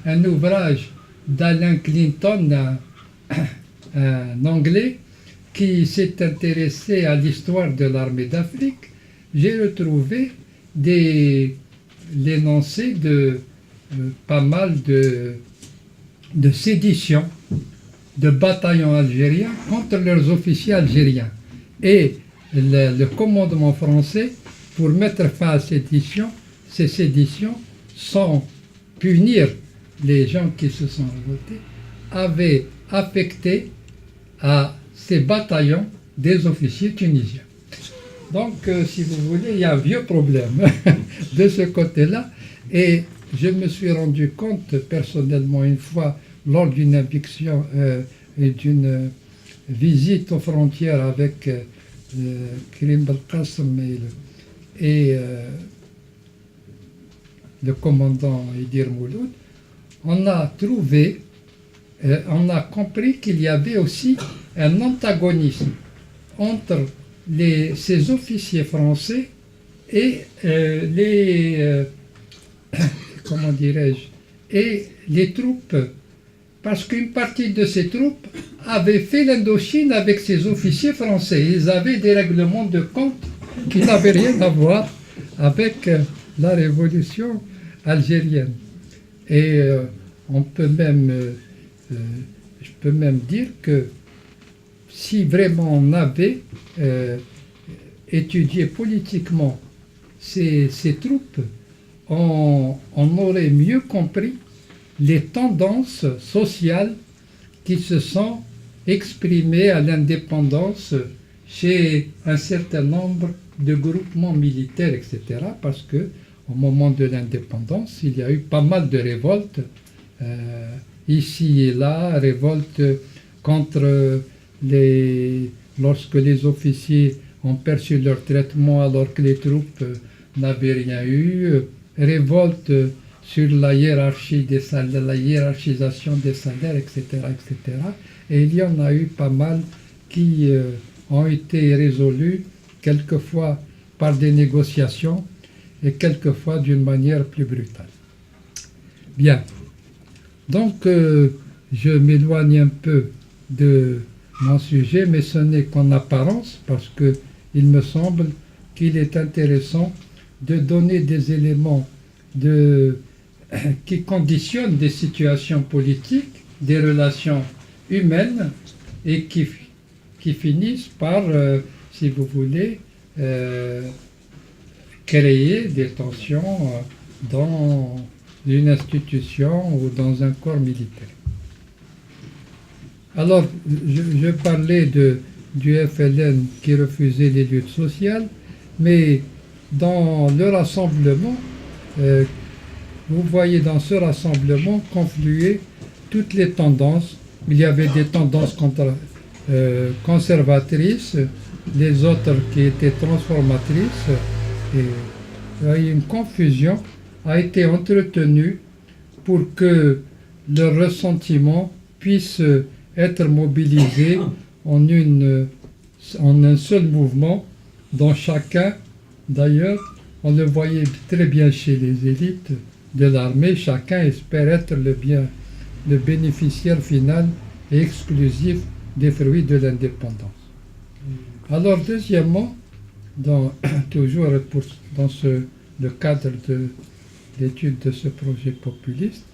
B: un ouvrage d'Alain Clinton, un Anglais, qui s'est intéressé à l'histoire de l'armée d'Afrique, j'ai retrouvé l'énoncé de pas mal de séditions de bataillons algériens contre leurs officiers algériens. Et le commandement français, pour mettre fin à ces séditions, sans punir les gens qui se sont révoltés, avait affecté à ces bataillons des officiers tunisiens. Donc, si vous voulez, il y a un vieux problème de ce côté-là. Et je me suis rendu compte personnellement une fois, lors d'une eviction et d'une visite aux frontières avec Karim Belkacem et le commandant Idir Mouloud, on a compris qu'il y avait aussi un antagonisme entre ces officiers français et comment dirais-je, et les troupes, parce qu'une partie de ces troupes avait fait l'Indochine avec ces officiers français. Ils avaient des règlements de compte qui n'avaient rien à voir avec la révolution algérienne. Et on peut même, je peux même dire que si vraiment on avait étudié politiquement ces troupes, on aurait mieux compris les tendances sociales qui se sont exprimées à l'indépendance chez un certain nombre de groupements militaires, etc. Parce que au moment de l'indépendance, il y a eu pas mal de révoltes, ici et là, révoltes contre lorsque les officiers ont perçu leur traitement alors que les troupes n'avaient rien eu, révolte sur la hiérarchie des salaires, la hiérarchisation des salaires, etc., etc. Et il y en a eu pas mal qui ont été résolus, quelquefois par des négociations et quelquefois d'une manière plus brutale. Bien. Donc, je m'éloigne un peu de mon sujet, mais ce n'est qu'en apparence, parce qu'il me semble qu'il est intéressant de donner des éléments qui conditionnent des situations politiques, des relations humaines, et qui finissent par, si vous voulez, créer des tensions dans une institution ou dans un corps militaire. Alors, je parlais du FLN qui refusait les luttes sociales, mais dans le rassemblement, vous voyez dans ce rassemblement confluer toutes les tendances. Il y avait des tendances conservatrices, les autres qui étaient transformatrices, et une confusion a été entretenue pour que le ressentiment puisse être mobilisé en un seul mouvement, dont chacun, d'ailleurs, on le voyait très bien chez les élites de l'armée, chacun espère être le bénéficiaire final et exclusif des fruits de l'indépendance. Alors, deuxièmement, toujours dans le cadre de l'étude de ce projet populiste,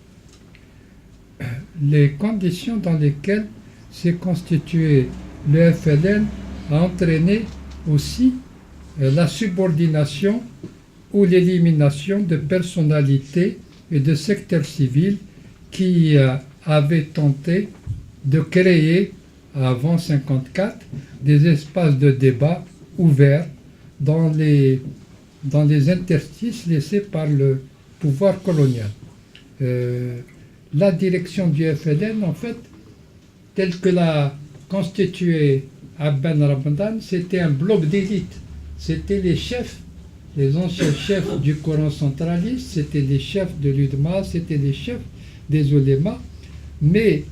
B: les conditions dans lesquelles s'est constitué le FLN a entraîné aussi la subordination ou l'élimination de personnalités et de secteurs civils qui avaient tenté de créer avant 1954, des espaces de débat ouverts dans les interstices laissés par le pouvoir colonial. La direction du FLN, en fait, telle que l'a constituée Abben Ramadan, c'était un bloc d'élite. C'était les chefs, les anciens chefs du Coran centraliste, c'était les chefs de l'UDMA, c'était les chefs des oulémas. Mais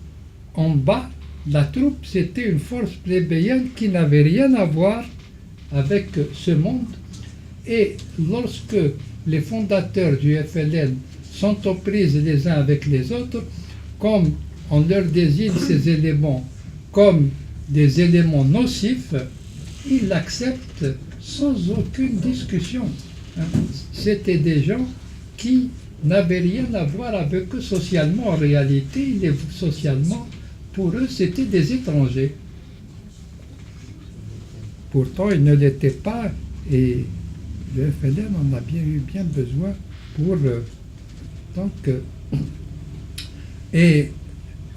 B: en bas, la troupe, c'était une force plébéienne qui n'avait rien à voir avec ce monde. Et lorsque les fondateurs du FLN sont aux prises les uns avec les autres, comme on leur désigne ces éléments comme des éléments nocifs, ils l'acceptent sans aucune discussion. C'était des gens qui n'avaient rien à voir avec eux socialement. En réalité, socialement, pour eux, c'était des étrangers. Pourtant, ils ne l'étaient pas, et le FLN en a bien besoin pour... et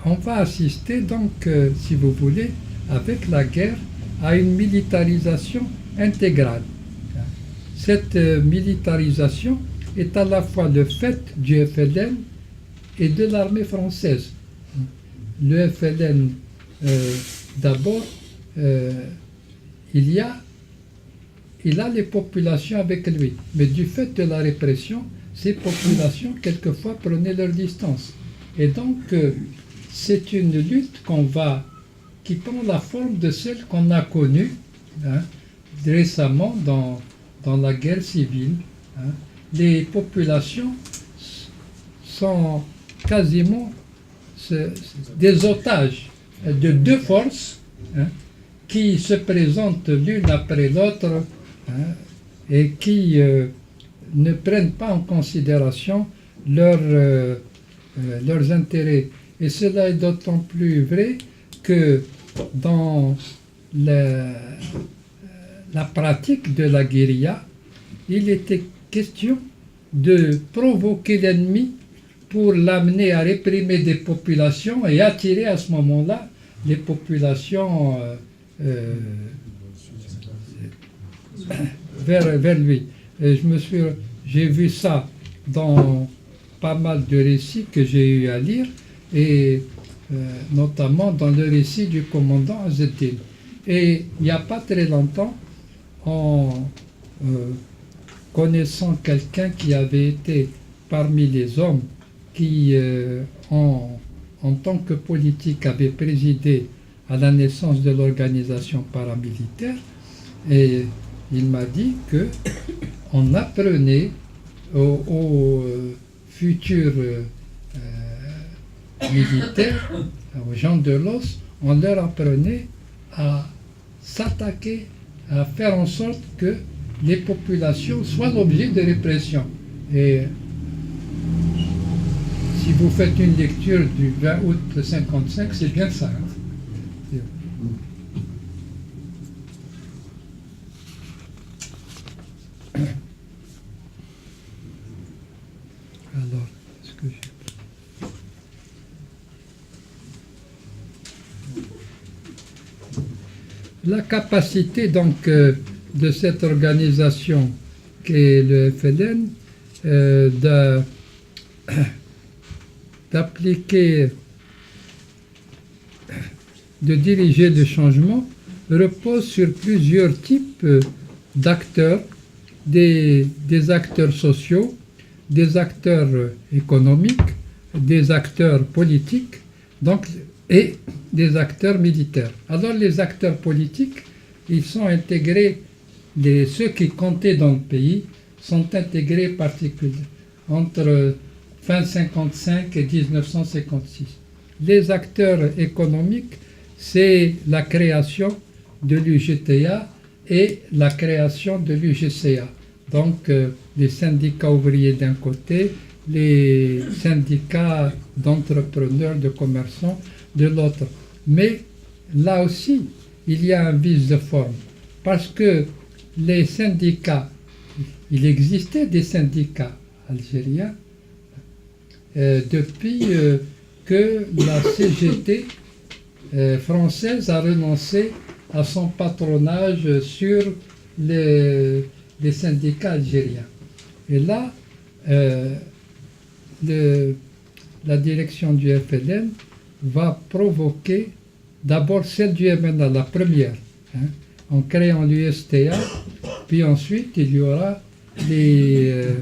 B: on va assister donc, si vous voulez, avec la guerre, à une militarisation intégrale. Cette militarisation est à la fois le fait du FLN et de l'armée française. Le FLN, d'abord, il a les populations avec lui, mais du fait de la répression, ces populations, quelquefois, prenaient leur distance. Et donc, c'est une lutte qui prend la forme de celle qu'on a connue récemment dans la guerre civile. Les populations sont quasiment des otages de deux forces qui se présentent l'une après l'autre et qui ne prennent pas en considération leurs intérêts. Et cela est d'autant plus vrai que dans la pratique de la guérilla, il était question de provoquer l'ennemi pour l'amener à réprimer des populations et attirer à ce moment-là les populations vers lui. Et j'ai vu ça dans pas mal de récits que j'ai eu à lire, et notamment dans le récit du commandant Azzeddin. Et il n'y a pas très longtemps, en connaissant quelqu'un qui avait été parmi les hommes qui, en tant que politique, avait présidé à la naissance de l'organisation paramilitaire, et il m'a dit qu'on apprenait aux futurs militaires, aux gens de l'os, on leur apprenait à s'attaquer, à faire en sorte que les populations soient l'objet de répression. Et si vous faites une lecture du 20 août 1955, c'est bien ça. Alors, est-ce que la capacité donc de cette organisation qu'est le FLN d'appliquer, de diriger le changement repose sur plusieurs types d'acteurs, des acteurs sociaux, des acteurs économiques, des acteurs politiques, donc, et des acteurs militaires. Alors les acteurs politiques, ils sont intégrés, ceux qui comptaient dans le pays, sont intégrés particulièrement entre fin 1955 et 1956. Les acteurs économiques, c'est la création de l'UGTA et la création de l'UGCA. Donc les syndicats ouvriers d'un côté, les syndicats d'entrepreneurs, de commerçants de l'autre. Mais là aussi, il y a un vice de forme, parce que les syndicats, il existait des syndicats algériens depuis que la CGT française a renoncé à son patronage sur les syndicats algériens. Et là, la direction du FLN va provoquer d'abord celle du MNA, la première, en créant l'USTA, puis ensuite il y aura le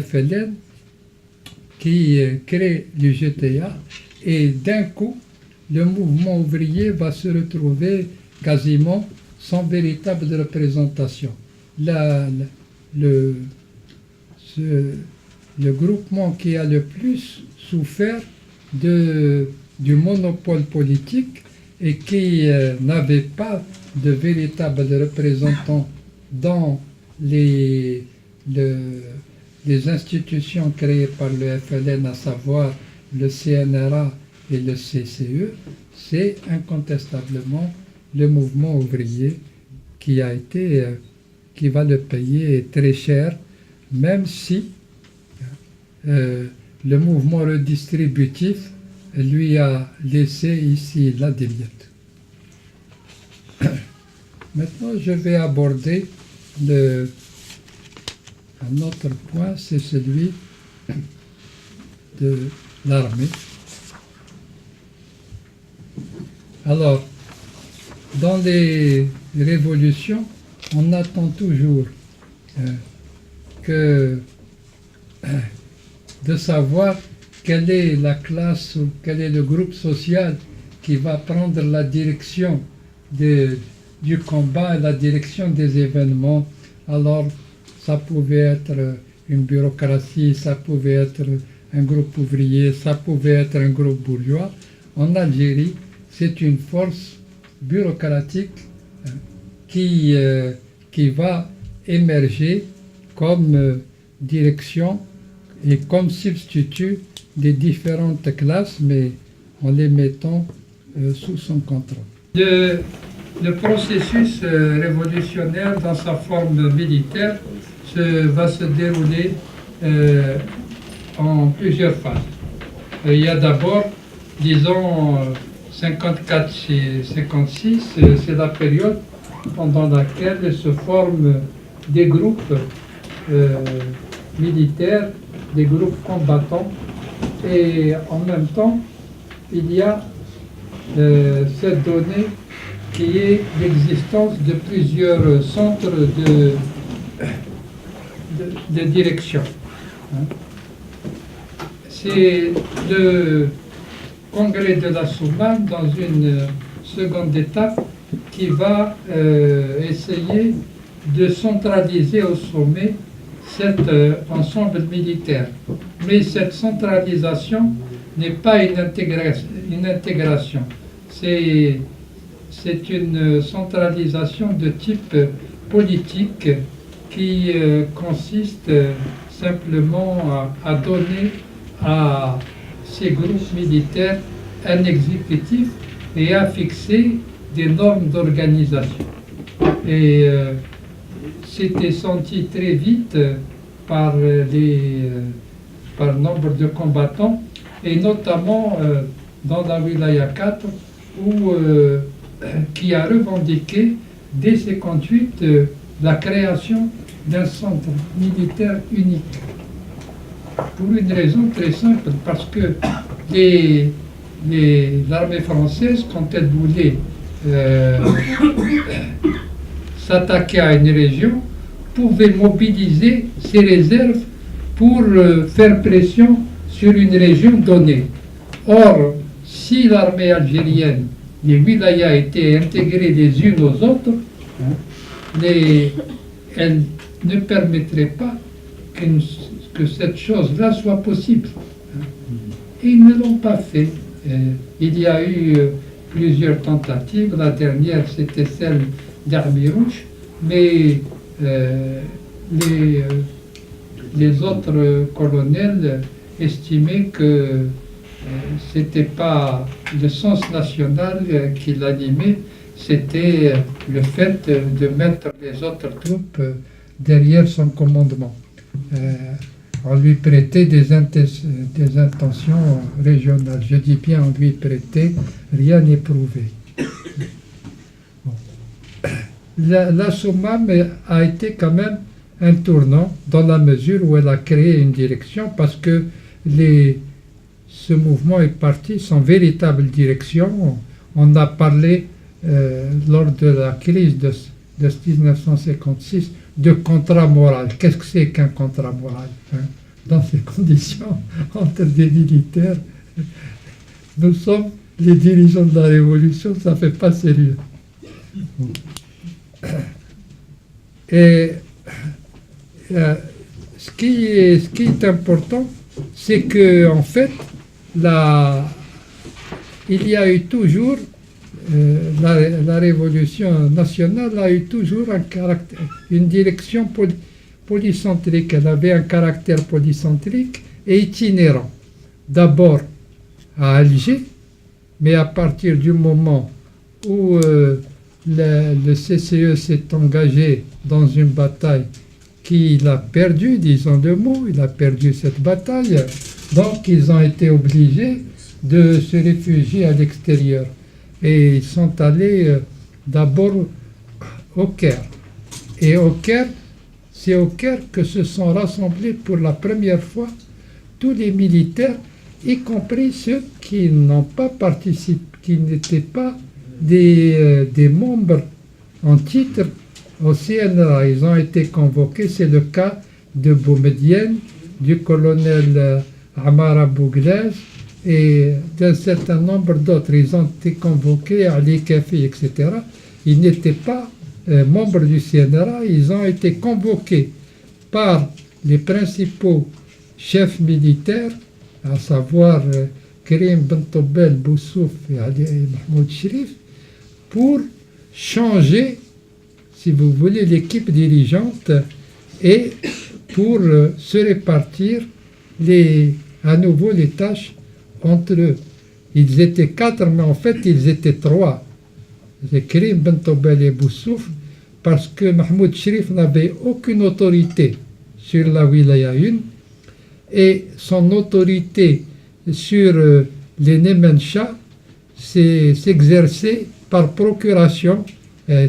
B: FLN qui crée l'UGTA, et d'un coup, le mouvement ouvrier va se retrouver quasiment sans véritable représentation. Le groupement qui a le plus souffert du monopole politique et qui n'avait pas de véritable représentant dans les institutions créées par le FLN, à savoir le CNRA et le CCE, c'est incontestablement le mouvement ouvrier qui va le payer très cher, même si le mouvement redistributif lui a laissé ici là des miettes. Maintenant, je vais aborder un autre point, c'est celui de l'armée. Alors, dans les révolutions, on attend toujours de savoir quelle est la classe ou quel est le groupe social qui va prendre la direction du combat et la direction des événements. Alors, ça pouvait être une bureaucratie, ça pouvait être un groupe ouvrier, ça pouvait être un groupe bourgeois. En Algérie, c'est une force bureaucratique qui va émerger comme direction et comme substitut des différentes classes, mais en les mettant sous son contrôle. Le processus révolutionnaire dans sa forme militaire va se dérouler en plusieurs phases. Il y a d'abord, disons, 54 et 56, c'est la période pendant laquelle se forment des groupes militaires, des groupes combattants, et en même temps, il y a cette donnée qui est l'existence de plusieurs centres de direction. C'est le congrès de la Soumane, dans une seconde étape, qui va essayer de centraliser au sommet cet ensemble militaire. Mais cette centralisation n'est pas une intégration. C'est une centralisation de type politique qui consiste simplement à donner à ces groupes militaires un exécutif et à fixer des normes d'organisation. Et c'était senti très vite par nombre de combattants, et notamment dans la Wilaya 4, qui a revendiqué dès 1958 la création d'un centre militaire unique. Pour une raison très simple, parce que l'armée française, quand elle voulait s'attaquer à une région, pouvait mobiliser ses réserves pour faire pression sur une région donnée. Or, si l'armée algérienne, les wilayas étaient intégrées les unes aux autres, elle ne permettrait pas que cette chose-là soit possible. Et ils ne l'ont pas fait. Il y a eu plusieurs tentatives. La dernière, c'était celle d'Armée Rouge, mais les autres colonels estimaient que c'était pas le sens national qui l'animait, c'était le fait de mettre les autres troupes derrière son commandement. on lui prêtait des intentions régionales. Je dis bien on lui prêtait, rien n'est prouvé. Bon. La Soumam a été quand même un tournant dans la mesure où elle a créé une direction parce que ce mouvement est parti sans véritable direction. On a parlé lors de la crise de 1956 de contrat moral. Qu'est-ce que c'est qu'un contrat moral, hein? Dans ces conditions, entre des militaires, nous sommes les dirigeants de la Révolution, ça ne fait pas sérieux. Et ce qui est important, c'est que en fait, il y a eu toujours la Révolution nationale a eu toujours une direction polycentrique. Elle avait un caractère polycentrique et itinérant. D'abord à Alger, mais à partir du moment où le CCE s'est engagé dans une bataille qu'il a perdue, disons le mot, il a perdu cette bataille, donc ils ont été obligés de se réfugier à l'extérieur. Et ils sont allés d'abord au Caire. Et au Caire, c'est au Caire que se sont rassemblés pour la première fois tous les militaires, y compris ceux qui n'ont pas participé, qui n'étaient pas des membres en titre au CNRA. Ils ont été convoqués, c'est le cas de Boumedienne, du colonel Amar Abou Glaz, et d'un certain nombre d'autres. Ils ont été convoqués à l'IKFI, etc. Ils n'étaient pas membres du CNRA, ils ont été convoqués par les principaux chefs militaires, à savoir Karim Bentoubel, Boussouf et Ali Mahmoud Sherif, pour changer, si vous voulez, l'équipe dirigeante et pour se répartir à nouveau les tâches entre eux. Ils étaient 4, mais en fait, ils étaient 3. C'est Karim Bentoubel et Boussouf, parce que Mahmoud Sherif n'avait aucune autorité sur la Wilaya 1, et son autorité sur les Nemencha s'exerçait par procuration.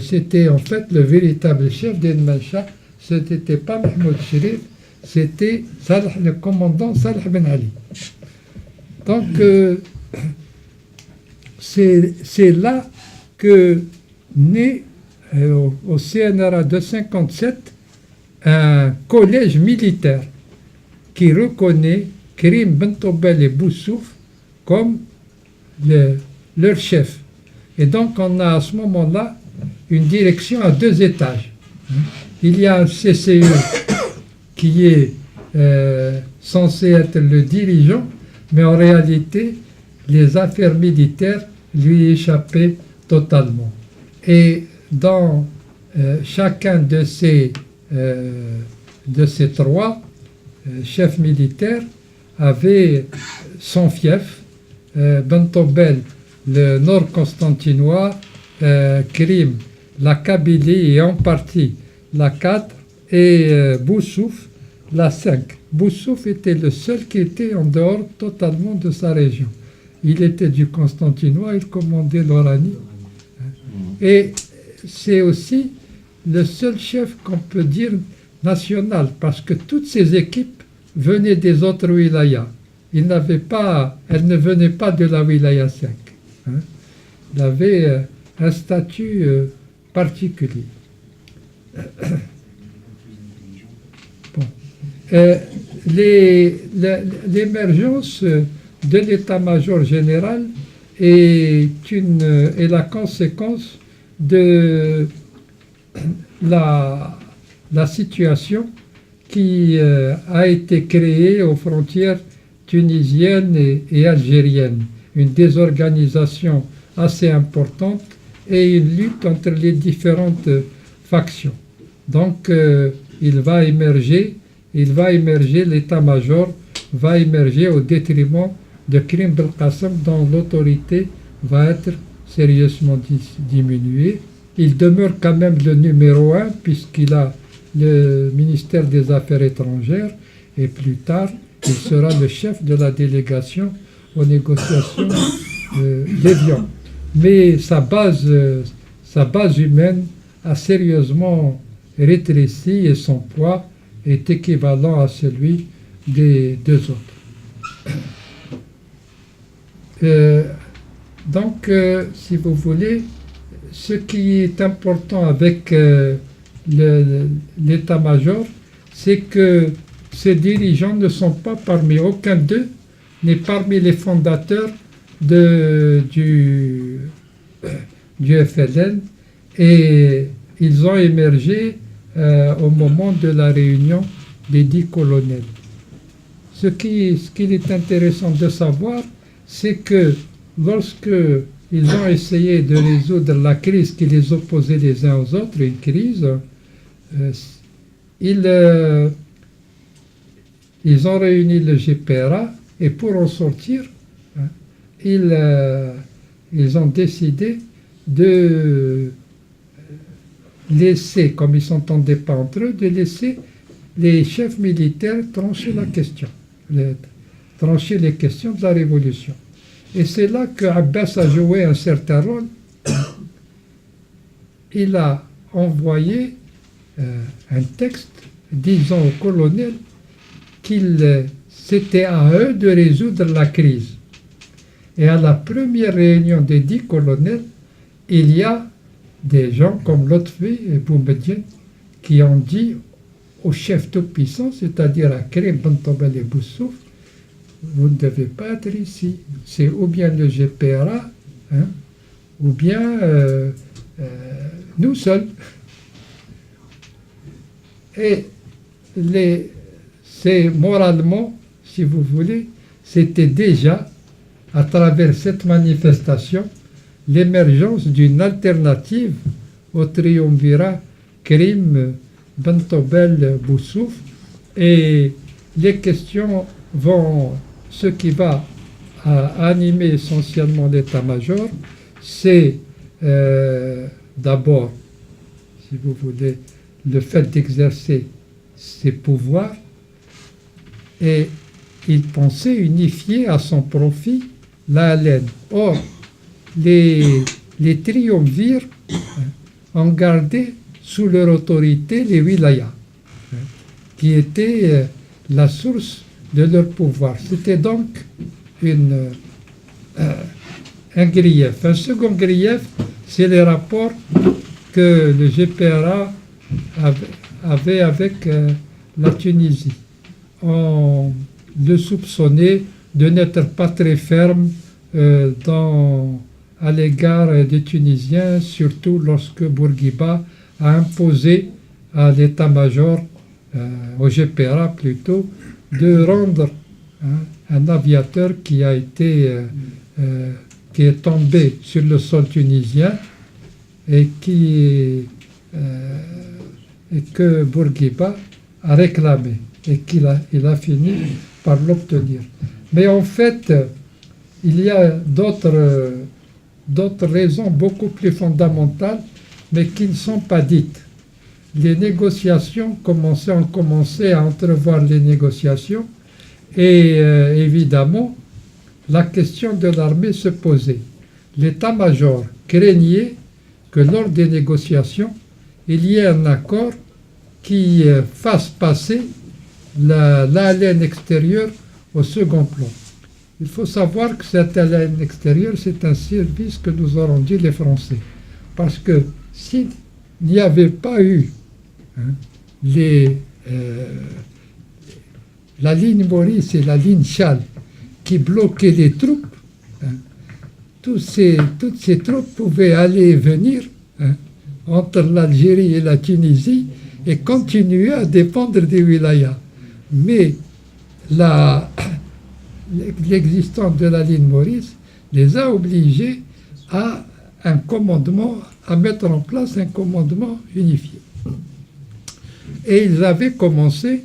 B: C'était en fait le véritable chef des Nemencha, ce n'était pas Mahmoud Sherif, c'était le commandant Salah Ben Ali. Donc, c'est là que naît au CNRA de 57 un collège militaire qui reconnaît Karim Bentoubel et Boussouf comme leur chef. Et donc, on a à ce moment-là une direction à 2 étages. Il y a un CCE qui est censé être le dirigeant, mais en réalité, les affaires militaires lui échappaient totalement. Et dans chacun de ces 3 chefs militaires avait son fief, Bentoubel, le nord constantinois, Karim, la Kabylie et en partie la 4, et Boussouf, la 5. Boussouf était le seul qui était en dehors totalement de sa région. Il était du Constantinois, il commandait l'Oranie. Et c'est aussi le seul chef qu'on peut dire national, parce que toutes ces équipes venaient des autres wilayas. Elles ne venaient pas de la wilaya 5. Il avait un statut particulier. Bon. L'émergence de l'état-major général est la conséquence de la situation qui a été créée aux frontières tunisiennes et algériennes. Une désorganisation assez importante et une lutte entre les différentes factions. Donc, il va émerger, l'état-major va émerger au détriment de Karim Belkacem, dont l'autorité va être sérieusement diminuée. Il demeure quand même le numéro 1, puisqu'il a le ministère des Affaires étrangères, et plus tard, il sera le chef de la délégation aux négociations d'Évian. Mais sa base humaine a sérieusement rétréci et son poids est équivalent à celui des deux autres. Donc, si vous voulez, ce qui est important avec l'état-major, c'est que ces dirigeants ne sont pas parmi aucun d'eux, n'est parmi les fondateurs du FLN, et ils ont émergé au moment de la réunion des 10 colonels. Ce qu'il est intéressant de savoir, c'est que lorsque ils ont essayé de résoudre la crise qui les opposait les uns aux autres, une crise, ils ont réuni le GPRA et pour en sortir, ils ont décidé de laisser, comme ils ne s'entendaient pas entre eux, de laisser les chefs militaires trancher la question, trancher les questions de la révolution. Et c'est là que Abbas a joué un certain rôle. Il a envoyé un texte disant au colonel qu'il c'était à eux de résoudre la crise. Et à la première réunion des 10 colonels, il y a des gens comme Lotfi et Boumediene qui ont dit au chef tout-puissant, c'est-à-dire à Karim Bentobel et Boussouf, vous ne devez pas être ici. C'est ou bien le GPRA, ou bien nous seuls. Et c'est moralement, si vous voulez, c'était déjà, à travers cette manifestation, l'émergence d'une alternative au triumvirat Karim Bentobel Boussouf. Et les questions vont, ce qui va animer essentiellement l'état-major, c'est d'abord, si vous voulez, le fait d'exercer ses pouvoirs, et il pensait unifier à son profit la laine. Or, les triumvirs ont gardé sous leur autorité les wilayas, qui étaient la source de leur pouvoir. C'était donc un grief. Un second grief, c'est les rapports que le GPRA avait avec la Tunisie. On le soupçonnait de n'être pas très ferme à l'égard des Tunisiens, surtout lorsque Bourguiba a imposé à l'état-major, au GPRA plutôt, de rendre un aviateur qui est tombé sur le sol tunisien et que Bourguiba a réclamé et il a fini par l'obtenir. Mais en fait, il y a d'autres raisons beaucoup plus fondamentales, mais qui ne sont pas dites. Les négociations ont commencé à entrevoir les négociations et évidemment, la question de l'armée se posait. L'état-major craignait que lors des négociations, il y ait un accord qui fasse passer l'haleine extérieure au second plan. Il faut savoir que cette haleine extérieure, c'est un service que nous ont rendu les Français. Parce que s'il n'y avait pas eu la ligne Maurice et la ligne Chal qui bloquaient les troupes, toutes ces troupes pouvaient aller et venir entre l'Algérie et la Tunisie et continuer à dépendre des wilayas. Mais l'existence de la ligne Maurice les a obligés à mettre en place un commandement unifié. Et ils avaient commencé,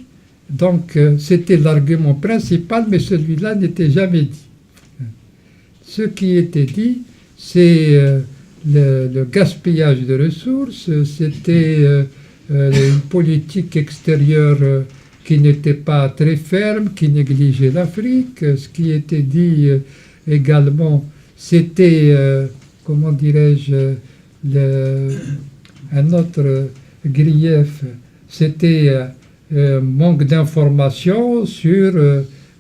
B: donc c'était l'argument principal, mais celui-là n'était jamais dit. Ce qui était dit, c'est le gaspillage de ressources, c'était une politique extérieure qui n'était pas très ferme, qui négligeait l'Afrique. Ce qui était dit également, c'était, comment dirais-je, un autre grief, c'était manque d'informations sur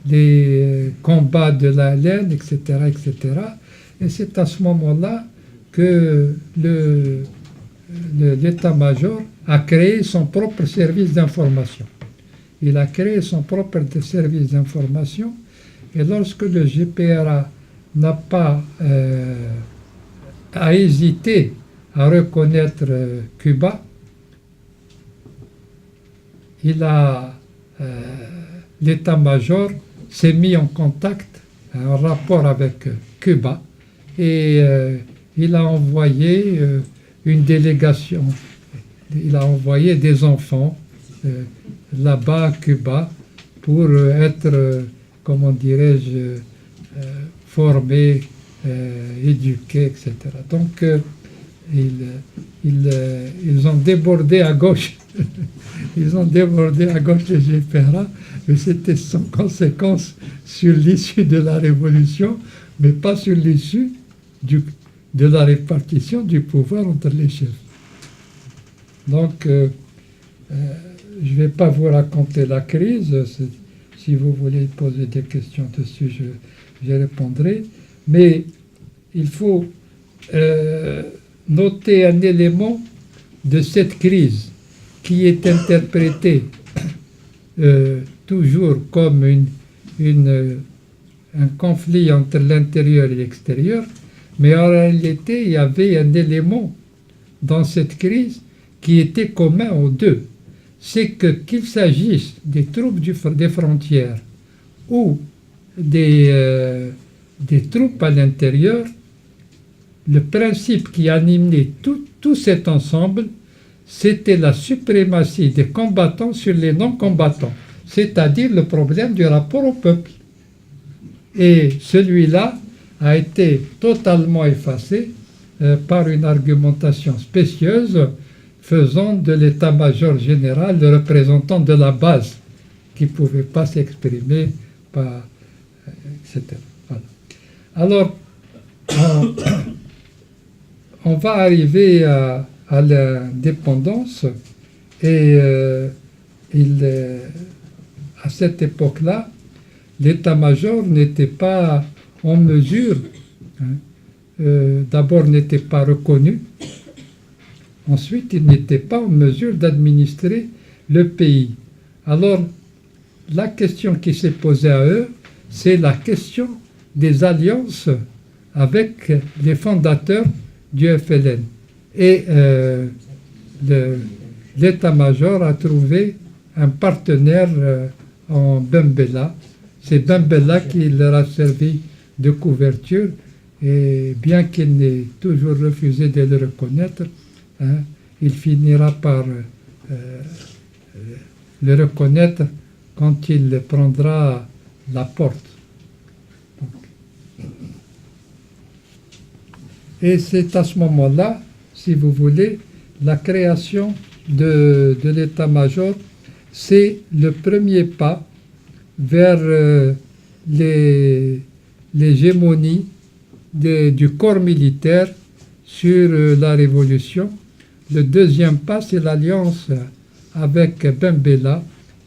B: les combats de la laine, etc., etc. Et c'est à ce moment-là que l'état-major a créé son propre service d'information. Il a créé son propre service d'information, et lorsque le GPRA n'a pas a hésité à reconnaître Cuba, l'état-major s'est mis en contact, en rapport avec Cuba, et il a envoyé une délégation, il a envoyé des enfants là-bas à Cuba pour être, comment dirais-je, formés, éduqués, etc. Donc, ils ont débordé à gauche. Ils ont débordé à gauche les GPRA, mais c'était sans conséquence sur l'issue de la révolution, mais pas sur l'issue de la répartition du pouvoir entre les chefs. Donc, je ne vais pas vous raconter la crise. Si vous voulez poser des questions dessus, je répondrai. Mais il faut noter un élément de cette crise qui est interprété toujours comme un conflit entre l'intérieur et l'extérieur, mais en réalité, il y avait un élément dans cette crise qui était commun aux deux. C'est qu'il s'agisse des troupes des frontières ou des troupes à l'intérieur, le principe qui animait tout cet ensemble, c'était la suprématie des combattants sur les non-combattants, c'est-à-dire le problème du rapport au peuple. Et celui-là a été totalement effacé par une argumentation spécieuse faisant de l'état-major général le représentant de la base qui ne pouvait pas s'exprimer, etc. Voilà. Alors, on va arriver à l'indépendance et à cette époque-là, l'état-major n'était pas en mesure, d'abord n'était pas reconnu, ensuite il n'était pas en mesure d'administrer le pays. Alors, la question qui s'est posée à eux, c'est la question des alliances avec les fondateurs du FLN. Et l'état-major a trouvé un partenaire en Bembella. C'est Bembella qui leur a servi de couverture, et bien qu'il n'ait toujours refusé de le reconnaître, il finira par le reconnaître quand il prendra la porte. Et c'est à ce moment-là, si vous voulez, la création de l'état-major, c'est le premier pas vers l'hégémonie du corps militaire sur la révolution. Le deuxième pas, c'est l'alliance avec Bembella.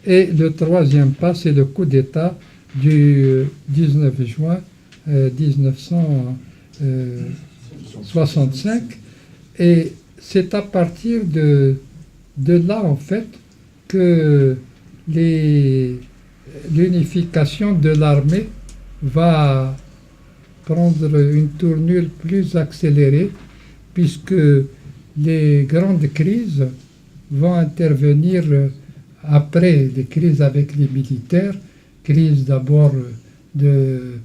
B: Et le troisième pas, c'est le coup d'État du 19 juin 1965. Et c'est à partir de là, en fait, que l'unification de l'armée va prendre une tournure plus accélérée, puisque les grandes crises vont intervenir après les crises avec les militaires, crise d'abord de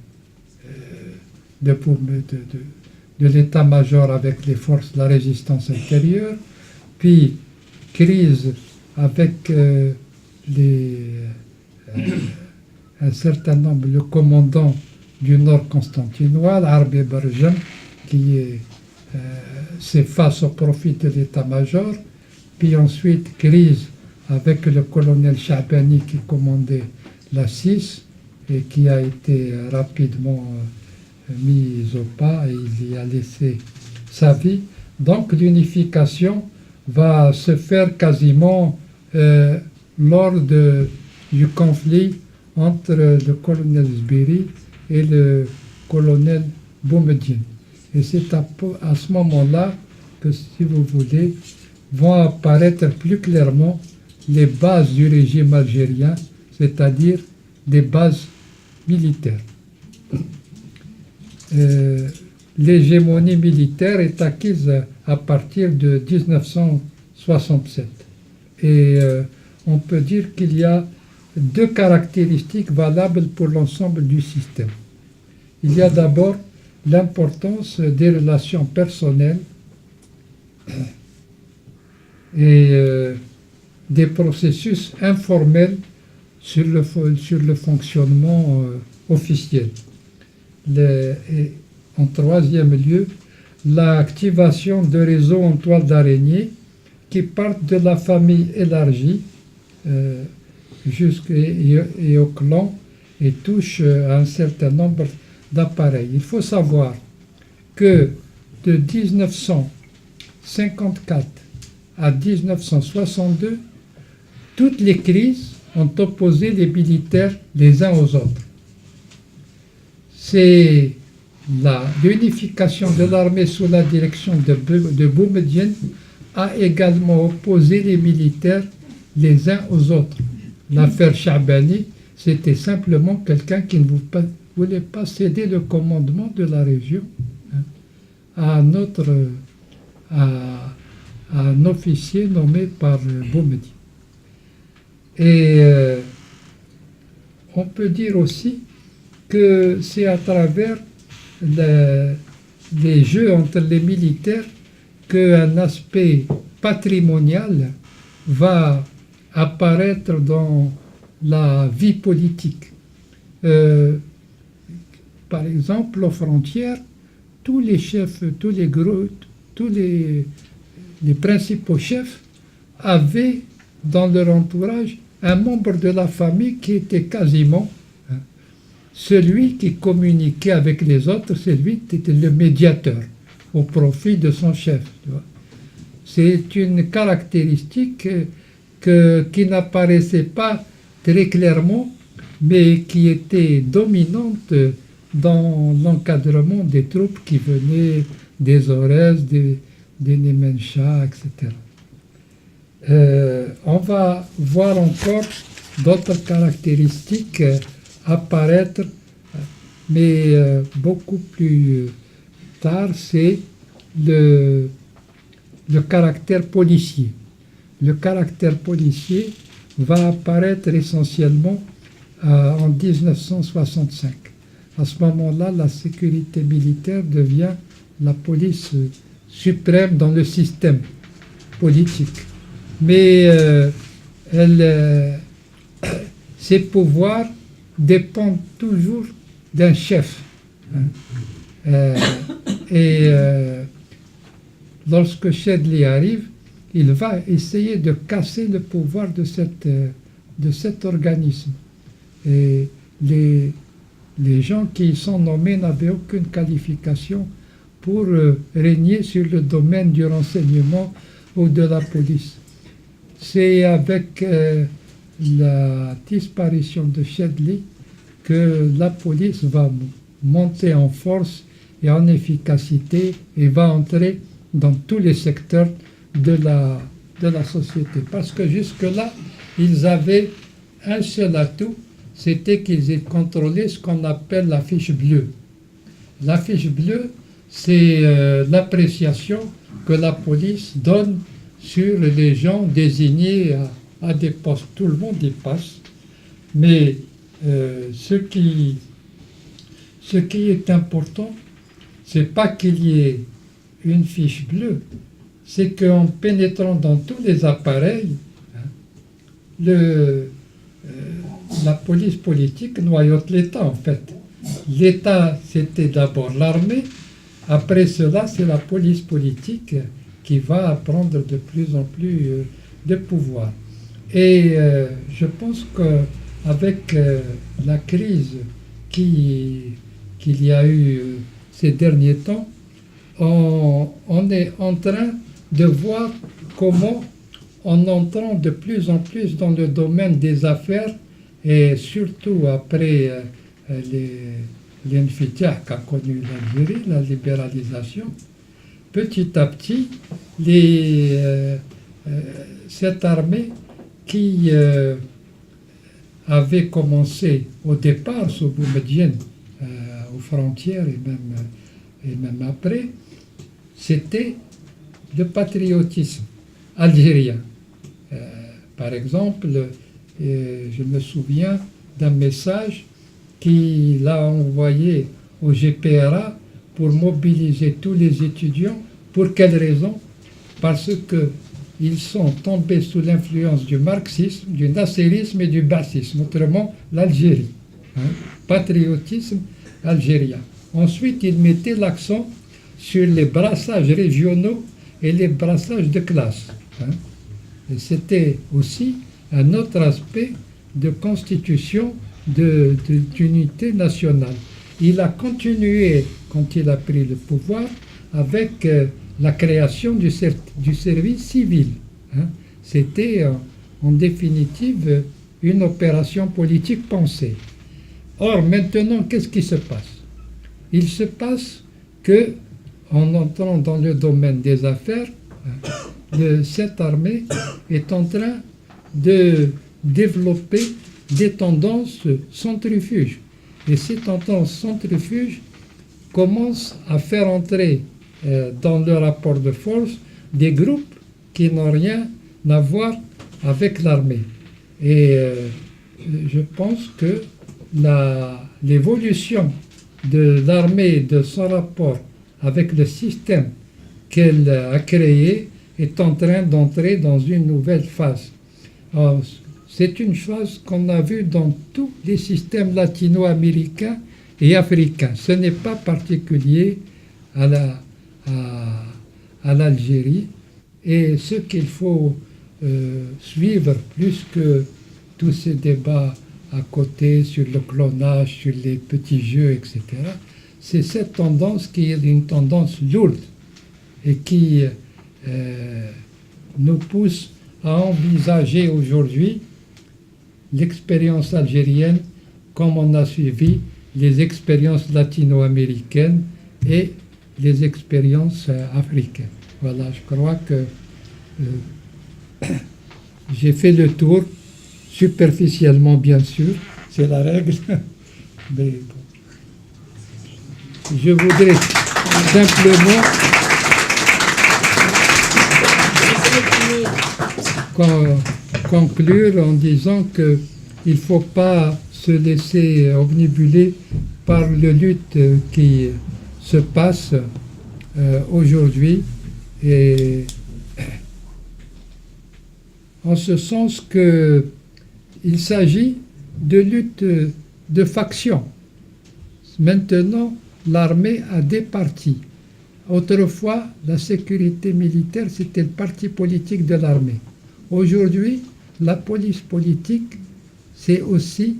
B: l'état-major avec les forces de la résistance intérieure, puis crise avec un certain nombre de commandants du nord constantinois, l'Arbe Barjan, qui s'efface au profit de l'état-major, puis ensuite crise avec le colonel Chabani qui commandait la 6 et qui a été rapidement mis au pas et il y a laissé sa vie. Donc l'unification va se faire quasiment lors du conflit entre le colonel Zbiri et le colonel Boumediene. Et c'est à ce moment-là que, si vous voulez, vont apparaître plus clairement les bases du régime algérien, c'est-à-dire des bases militaires. L'hégémonie militaire est acquise à partir de 1967. Et on peut dire qu'il y a deux caractéristiques valables pour l'ensemble du système. Il y a d'abord l'importance des relations personnelles et des processus informels sur le fonctionnement officiel. Et en troisième lieu, l'activation de réseaux en toile d'araignée qui partent de la famille élargie et au clan et touchent à un certain nombre d'appareils. Il faut savoir que de 1954 à 1962, toutes les crises ont opposé les militaires les uns aux autres. C'est l'unification de l'armée sous la direction de Boumediene a également opposé les militaires les uns aux autres. L'affaire Chabani, c'était simplement quelqu'un qui ne voulait pas céder le commandement de la région à un officier nommé par Boumediene. Et on peut dire aussi que c'est à travers les jeux entre les militaires qu'un aspect patrimonial va apparaître dans la vie politique. Par exemple, aux frontières, tous les chefs, tous les principaux chefs avaient dans leur entourage un membre de la famille qui était quasiment celui qui communiquait avec les autres, c'est lui qui était le médiateur au profit de son chef. C'est une caractéristique qui n'apparaissait pas très clairement, mais qui était dominante dans l'encadrement des troupes qui venaient des Aurès, des Nemencha, etc. On va voir encore d'autres caractéristiques apparaître, mais beaucoup plus tard, c'est le caractère policier. Le caractère policier va apparaître essentiellement en 1965. À ce moment-là, la sécurité militaire devient la police suprême dans le système politique. Mais ses pouvoirs dépendent toujours d'un chef. Lorsque Chedli arrive, il va essayer de casser le pouvoir de cet organisme. Et les gens qui y sont nommés n'avaient aucune qualification pour régner sur le domaine du renseignement ou de la police. C'est avec la disparition de Chedli que la police va monter en force et en efficacité et va entrer dans tous les secteurs de la société. Parce que jusque-là, ils avaient un seul atout, c'était qu'ils contrôlaient ce qu'on appelle la fiche bleue. La fiche bleue, c'est l'appréciation que la police donne sur les gens désignés à des postes. Tout le monde y passe, mais ce qui est important, c'est pas qu'il y ait une fiche bleue, c'est qu'en pénétrant dans tous les appareils, la police politique noyote l'État en fait. L'État, c'était d'abord l'armée, après cela, c'est la police politique qui va prendre de plus en plus de pouvoir. Et je pense qu'avec la crise qu'il y a eu ces derniers temps, on est en train de voir comment, en entrant de plus en plus dans le domaine des affaires, et surtout après l'infitah qu'a connu l'Algérie, la libéralisation, petit à petit, cette armée qui avait commencé au départ sous Boumedienne, aux frontières et même après, c'était le patriotisme algérien. Par exemple, je me souviens d'un message qu'il a envoyé au GPRA pour mobiliser tous les étudiants. Pour quelle raison? Parce qu'ils sont tombés sous l'influence du marxisme, du nasserisme et du bassisme, autrement l'Algérie. Patriotisme algérien. Ensuite, il mettait l'accent sur les brassages régionaux et les brassages de classe. Et c'était aussi un autre aspect de constitution d'unité nationale. Il a continué, quand il a pris le pouvoir, avec la création du service civil. C'était en définitive une opération politique pensée. Or, maintenant, qu'est-ce qui se passe? Il se passe que, en entrant dans le domaine des affaires, cette armée est en train de développer des tendances centrifuges. Et ces tendances centrifuges commencent à faire entrer dans le rapport de force des groupes qui n'ont rien à voir avec l'armée. Et je pense que l'évolution de l'armée, de son rapport avec le système qu'elle a créé, est en train d'entrer dans une nouvelle phase. C'est une chose qu'on a vue dans tous les systèmes latino-américains et africains. Ce n'est pas particulier à l'Algérie. Et ce qu'il faut suivre, plus que tous ces débats à côté sur le clonage, sur les petits jeux, etc., c'est cette tendance qui est une tendance lourde et qui nous pousse à envisager aujourd'hui l'expérience algérienne comme on a suivi les expériences latino-américaines et les expériences africaines. Voilà, je crois que j'ai fait le tour, superficiellement bien sûr, c'est la règle, mais bon. Je voudrais simplement conclure en disant qu'il ne faut pas se laisser omnibuler par les luttes qui se passent aujourd'hui, et en ce sens qu'il s'agit de lutte de faction. Maintenant, l'armée a des partis. Autrefois, la sécurité militaire, c'était le parti politique de l'armée. Aujourd'hui, la police politique, c'est aussi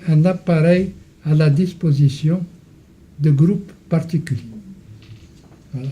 B: un appareil à la disposition de groupes particuliers. Voilà.